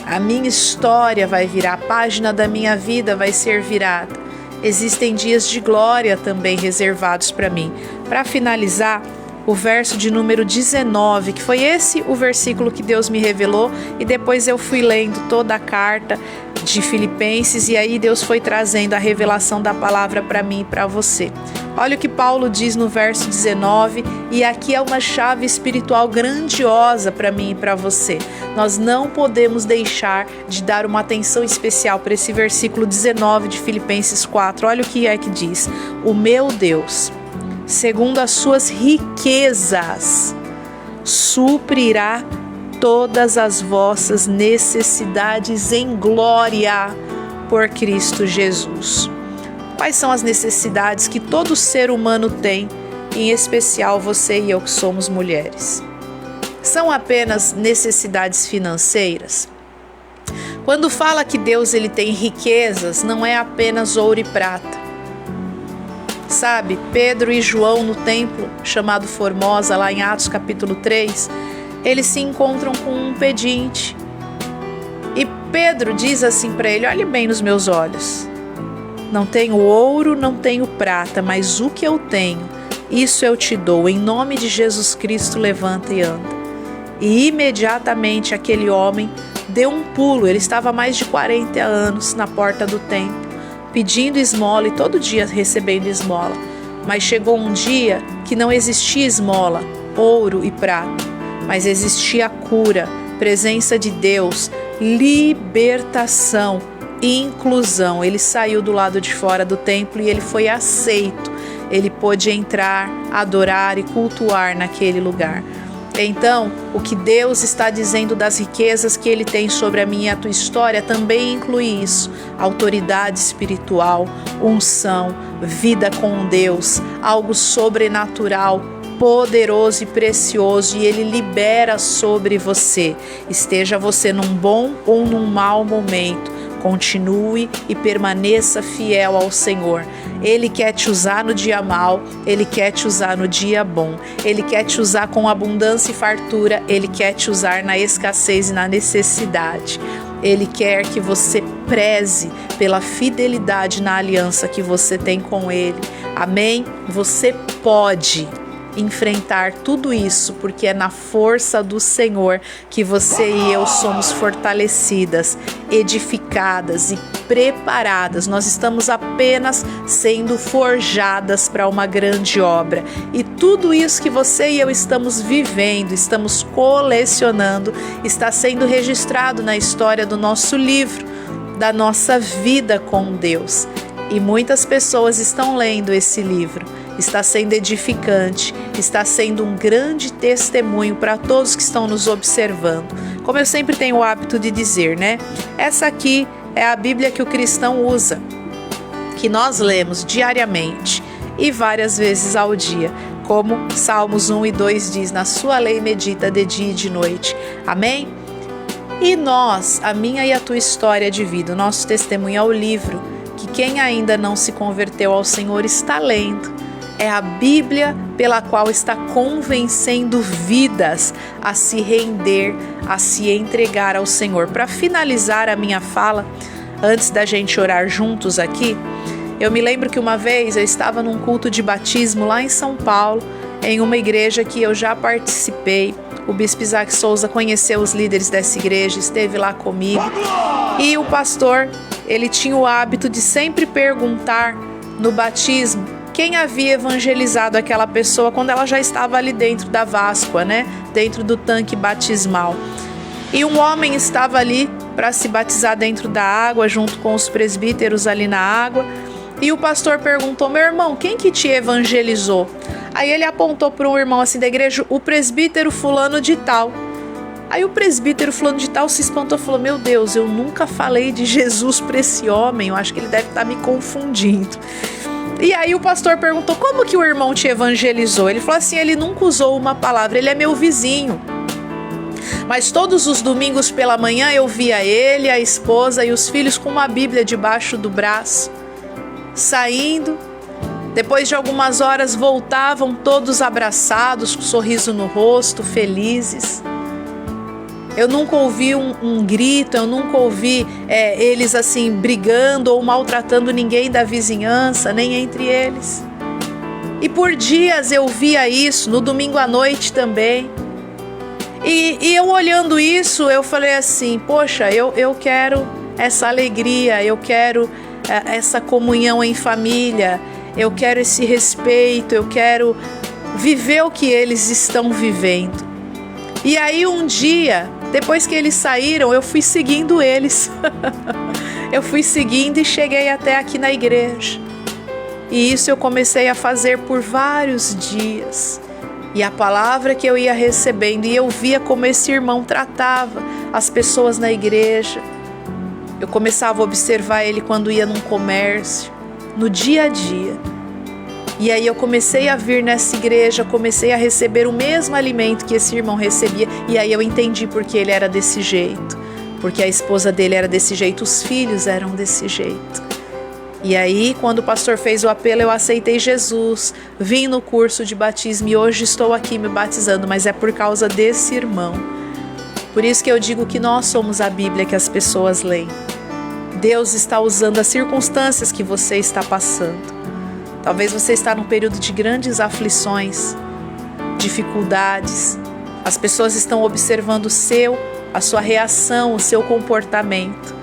A minha história vai virar, a página da minha vida vai ser virada. Existem dias de glória também reservados para mim. Para finalizar, o verso de número 19, que foi esse o versículo que Deus me revelou, e depois eu fui lendo toda a carta de Filipenses, e aí Deus foi trazendo a revelação da palavra para mim e para você. Olha o que Paulo diz no verso 19, e aqui é uma chave espiritual grandiosa para mim e para você. Nós não podemos deixar de dar uma atenção especial para esse versículo 19 de Filipenses 4. Olha o que é que diz: o meu Deus, segundo as suas riquezas, suprirá todas as vossas necessidades em glória por Cristo Jesus. Quais são as necessidades que todo ser humano tem, em especial você e eu que somos mulheres? São apenas necessidades financeiras? Quando fala que Deus ele tem riquezas, não é apenas ouro e prata. Sabe, Pedro e João no templo chamado Formosa, lá em Atos capítulo 3, eles se encontram com um pedinte. E Pedro diz assim para ele: olhe bem nos meus olhos. Não tenho ouro, não tenho prata, mas o que eu tenho, isso eu te dou. Em nome de Jesus Cristo, levanta e anda. E imediatamente aquele homem deu um pulo. Ele estava há mais de 40 anos na porta do templo, pedindo esmola e todo dia recebendo esmola. Mas chegou um dia que não existia esmola, ouro e prata, mas existia cura, presença de Deus, libertação, inclusão. Ele saiu do lado de fora do templo e ele foi aceito. Ele pôde entrar, adorar e cultuar naquele lugar. Então, o que Deus está dizendo das riquezas que Ele tem sobre a minha e a tua história também inclui isso: autoridade espiritual, unção, vida com Deus, algo sobrenatural, poderoso e precioso, e Ele libera sobre você. Esteja você num bom ou num mau momento, continue e permaneça fiel ao Senhor. Ele quer te usar no dia mau, Ele quer te usar no dia bom. Ele quer te usar com abundância e fartura, Ele quer te usar na escassez e na necessidade. Ele quer que você preze pela fidelidade na aliança que você tem com Ele. Amém? Você pode enfrentar tudo isso, porque é na força do Senhor que você e eu somos fortalecidas, edificadas e preparadas, nós estamos apenas sendo forjadas para uma grande obra. E tudo isso que você e eu estamos vivendo, estamos colecionando, está sendo registrado na história do nosso livro, da nossa vida com Deus. E muitas pessoas estão lendo esse livro. Está sendo edificante, está sendo um grande testemunho para todos que estão nos observando. Como eu sempre tenho o hábito de dizer, né? Essa aqui é a Bíblia que o cristão usa, que nós lemos diariamente e várias vezes ao dia. Como Salmos 1 e 2 diz, na sua lei medita de dia e de noite. Amém? E nós, a minha e a tua história de vida, o nosso testemunho é o livro que quem ainda não se converteu ao Senhor está lendo. É a Bíblia pela qual está convencendo vidas a se render, a se entregar ao Senhor. Para finalizar a minha fala, antes da gente orar juntos aqui, eu me lembro que uma vez eu estava num culto de batismo lá em São Paulo, em uma igreja que eu já participei. O bispo Isaac Souza conheceu os líderes dessa igreja, esteve lá comigo. E o pastor, ele tinha o hábito de sempre perguntar no batismo quem havia evangelizado aquela pessoa quando ela já estava ali dentro da váscua, né? Dentro do tanque batismal. E um homem estava ali para se batizar dentro da água, junto com os presbíteros ali na água. E o pastor perguntou, meu irmão, quem que te evangelizou? Aí ele apontou para um irmão assim da igreja, o presbítero fulano de tal. Aí o presbítero fulano de tal se espantou e falou, meu Deus, eu nunca falei de Jesus para esse homem, eu acho que ele deve estar me confundindo. E aí o pastor perguntou, como que o irmão te evangelizou? Ele falou assim, ele nunca usou uma palavra, ele é meu vizinho. Mas todos os domingos pela manhã eu via ele, a esposa e os filhos com uma Bíblia debaixo do braço, saindo. Depois de algumas horas voltavam todos abraçados, com um sorriso no rosto, felizes. Eu nunca ouvi um grito, eu nunca ouvi eles assim brigando ou maltratando ninguém da vizinhança, nem entre eles. E por dias eu via isso, no domingo à noite também. E eu olhando isso, eu falei assim, poxa, eu quero essa alegria, eu quero essa comunhão em família, eu quero esse respeito, eu quero viver o que eles estão vivendo. E aí um dia, depois que eles saíram, eu fui seguindo eles. Eu fui seguindo e cheguei até aqui na igreja. E isso eu comecei a fazer por vários dias. E a palavra que eu ia recebendo, e eu via como esse irmão tratava as pessoas na igreja. Eu começava a observar ele quando ia num comércio, no dia a dia. E aí eu comecei a vir nessa igreja, comecei a receber o mesmo alimento que esse irmão recebia. E aí eu entendi porque ele era desse jeito. Porque a esposa dele era desse jeito, os filhos eram desse jeito. E aí, quando o pastor fez o apelo, eu aceitei Jesus. Vim no curso de batismo e hoje estou aqui me batizando, mas é por causa desse irmão. Por isso que eu digo que nós somos a Bíblia que as pessoas leem. Deus está usando as circunstâncias que você está passando. Talvez você está num período de grandes aflições, dificuldades. As pessoas estão observando a sua reação, o seu comportamento,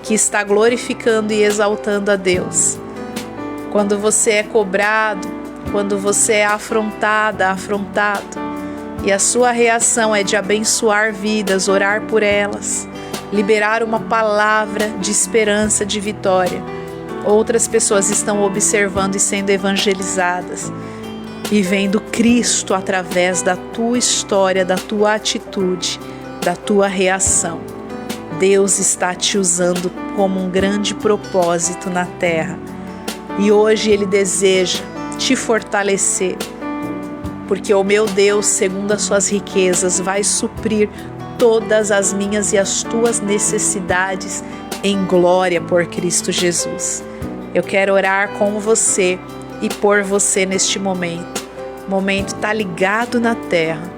que está glorificando e exaltando a Deus. Quando você é cobrado, quando você é afrontado, e a sua reação é de abençoar vidas, orar por elas, liberar uma palavra de esperança, de vitória. Outras pessoas estão observando e sendo evangelizadas e vendo Cristo através da tua história, da tua atitude, da tua reação. Deus está te usando como um grande propósito na terra e hoje Ele deseja te fortalecer, porque o meu Deus, segundo as suas riquezas, vai suprir todas as minhas e as tuas necessidades em glória por Cristo Jesus. Eu quero orar com você e por você neste momento. O momento está ligado na terra,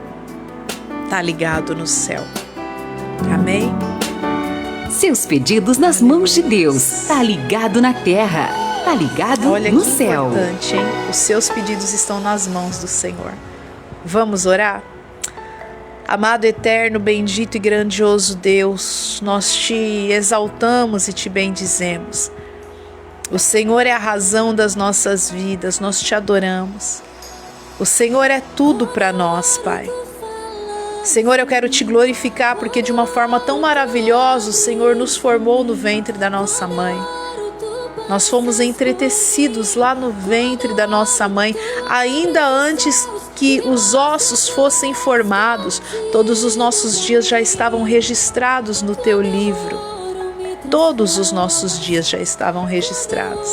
está ligado no céu. Amém? Seus pedidos nas mãos de Deus. Está ligado na terra, está ligado no céu. Olha que importante, hein? Os seus pedidos estão nas mãos do Senhor. Vamos orar? Amado, eterno, bendito e grandioso Deus, nós te exaltamos e te bendizemos. O Senhor é a razão das nossas vidas, nós te adoramos. O Senhor é tudo para nós, Pai. Senhor, eu quero te glorificar porque de uma forma tão maravilhosa o Senhor nos formou no ventre da nossa mãe. Nós fomos entretecidos lá no ventre da nossa mãe, ainda antes que os ossos fossem formados. Todos os nossos dias já estavam registrados no teu livro. Todos os nossos dias já estavam registrados.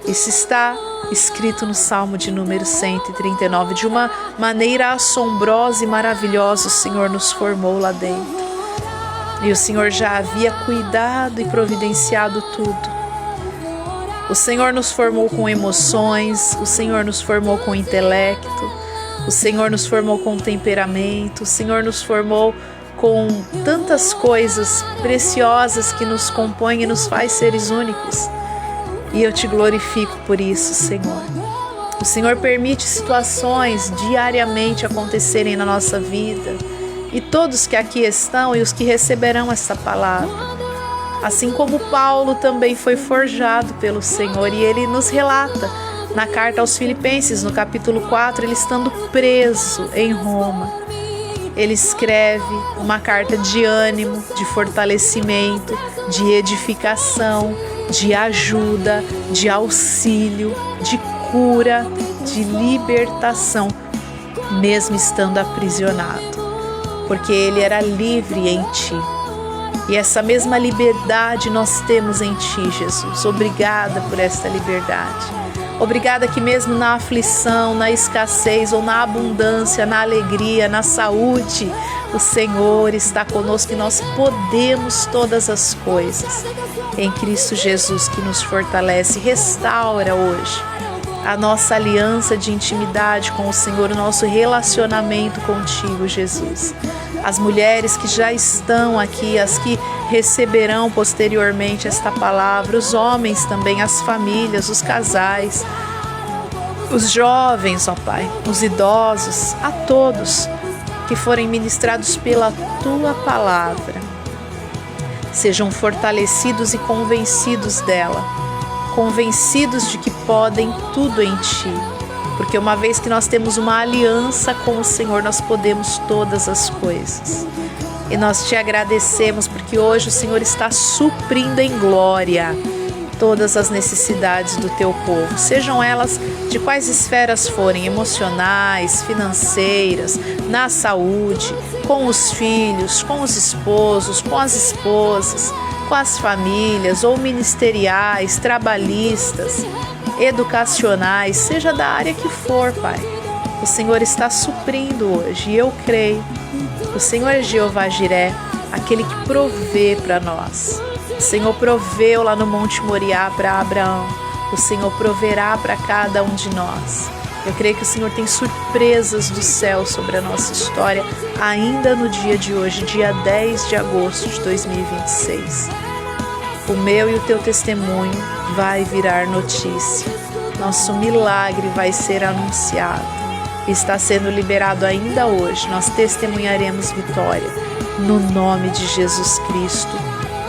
Isso está escrito no Salmo de número 139. De uma maneira assombrosa e maravilhosa, o Senhor nos formou lá dentro. E o Senhor já havia cuidado e providenciado tudo. O Senhor nos formou com emoções, o Senhor nos formou com intelecto, o Senhor nos formou com temperamento, o Senhor nos formou com tantas coisas preciosas que nos compõem e nos faz seres únicos. E eu te glorifico por isso, Senhor. O Senhor permite situações diariamente acontecerem na nossa vida, e todos que aqui estão e os que receberão essa palavra. Assim como Paulo também foi forjado pelo Senhor, e ele nos relata na carta aos Filipenses, no capítulo 4, ele estando preso em Roma. Ele escreve uma carta de ânimo, de fortalecimento, de edificação, de ajuda, de auxílio, de cura, de libertação, mesmo estando aprisionado, porque ele era livre em ti. E essa mesma liberdade nós temos em ti, Jesus. Obrigada por esta liberdade. Obrigada que mesmo na aflição, na escassez ou na abundância, na alegria, na saúde, o Senhor está conosco e nós podemos todas as coisas. Em Cristo Jesus, que nos fortalece, restaura hoje a nossa aliança de intimidade com o Senhor, o nosso relacionamento contigo, Jesus. As mulheres que já estão aqui, as que receberão posteriormente esta palavra, os homens também, as famílias, os casais, os jovens, ó Pai, os idosos, a todos que forem ministrados pela Tua palavra, sejam fortalecidos e convencidos dela, convencidos de que podem tudo em Ti. Porque uma vez que nós temos uma aliança com o Senhor, nós podemos todas as coisas. E nós te agradecemos porque hoje o Senhor está suprindo em glória todas as necessidades do teu povo, sejam elas de quais esferas forem, emocionais, financeiras, na saúde, com os filhos, com os esposos, com as esposas, com as famílias ou ministeriais, trabalhistas, educacionais, seja da área que for, Pai. O Senhor está suprindo hoje e eu creio. O Senhor é Jeová Jiré, aquele que provê para nós. O Senhor proveu lá no Monte Moriá para Abraão. O Senhor proverá para cada um de nós. Eu creio que o Senhor tem surpresas do céu sobre a nossa história ainda no dia de hoje, dia 10 de agosto de 2026. O meu e o teu testemunho vai virar notícia. Nosso milagre vai ser anunciado. Está sendo liberado ainda hoje. Nós testemunharemos vitória. No nome de Jesus Cristo.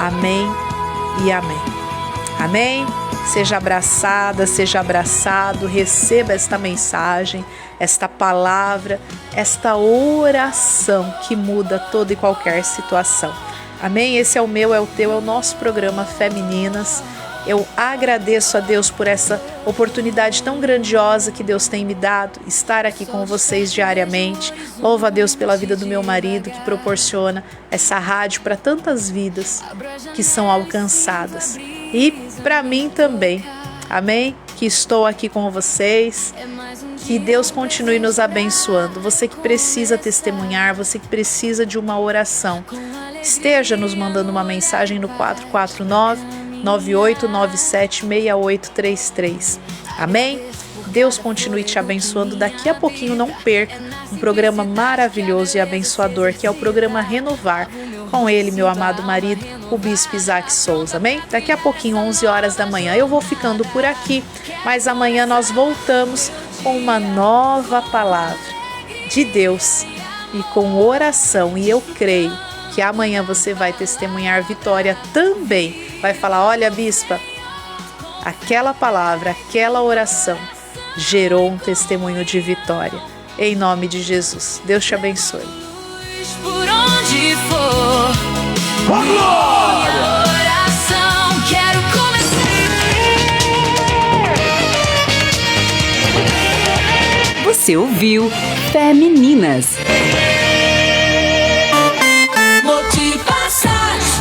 Amém e amém. Amém? Seja abraçada, seja abraçado. Receba esta mensagem, esta palavra, esta oração que muda toda e qualquer situação. Amém? Esse é o meu, é o teu, é o nosso programa Femininas. Eu agradeço a Deus por essa oportunidade tão grandiosa que Deus tem me dado, estar aqui com vocês diariamente. Louvo a Deus pela vida do meu marido, que proporciona essa rádio para tantas vidas que são alcançadas. E para mim também, amém? Que estou aqui com vocês. Que Deus continue nos abençoando. Você que precisa testemunhar, você que precisa de uma oração, esteja nos mandando uma mensagem no 449-9897-6833. Amém? Deus continue te abençoando. Daqui a pouquinho não perca um programa maravilhoso e abençoador, que é o programa Renovar, com ele, meu amado marido, o Bispo Isaac Souza. Amém? Daqui a pouquinho, 11 horas da manhã, eu vou ficando por aqui, mas amanhã nós voltamos com uma nova palavra de Deus e com oração. E eu creio que amanhã você vai testemunhar vitória também. Vai falar: olha, bispa, aquela palavra, aquela oração gerou um testemunho de vitória. Em nome de Jesus. Deus te abençoe. Por onde for, minha oração quero começar. Você ouviu Femininas.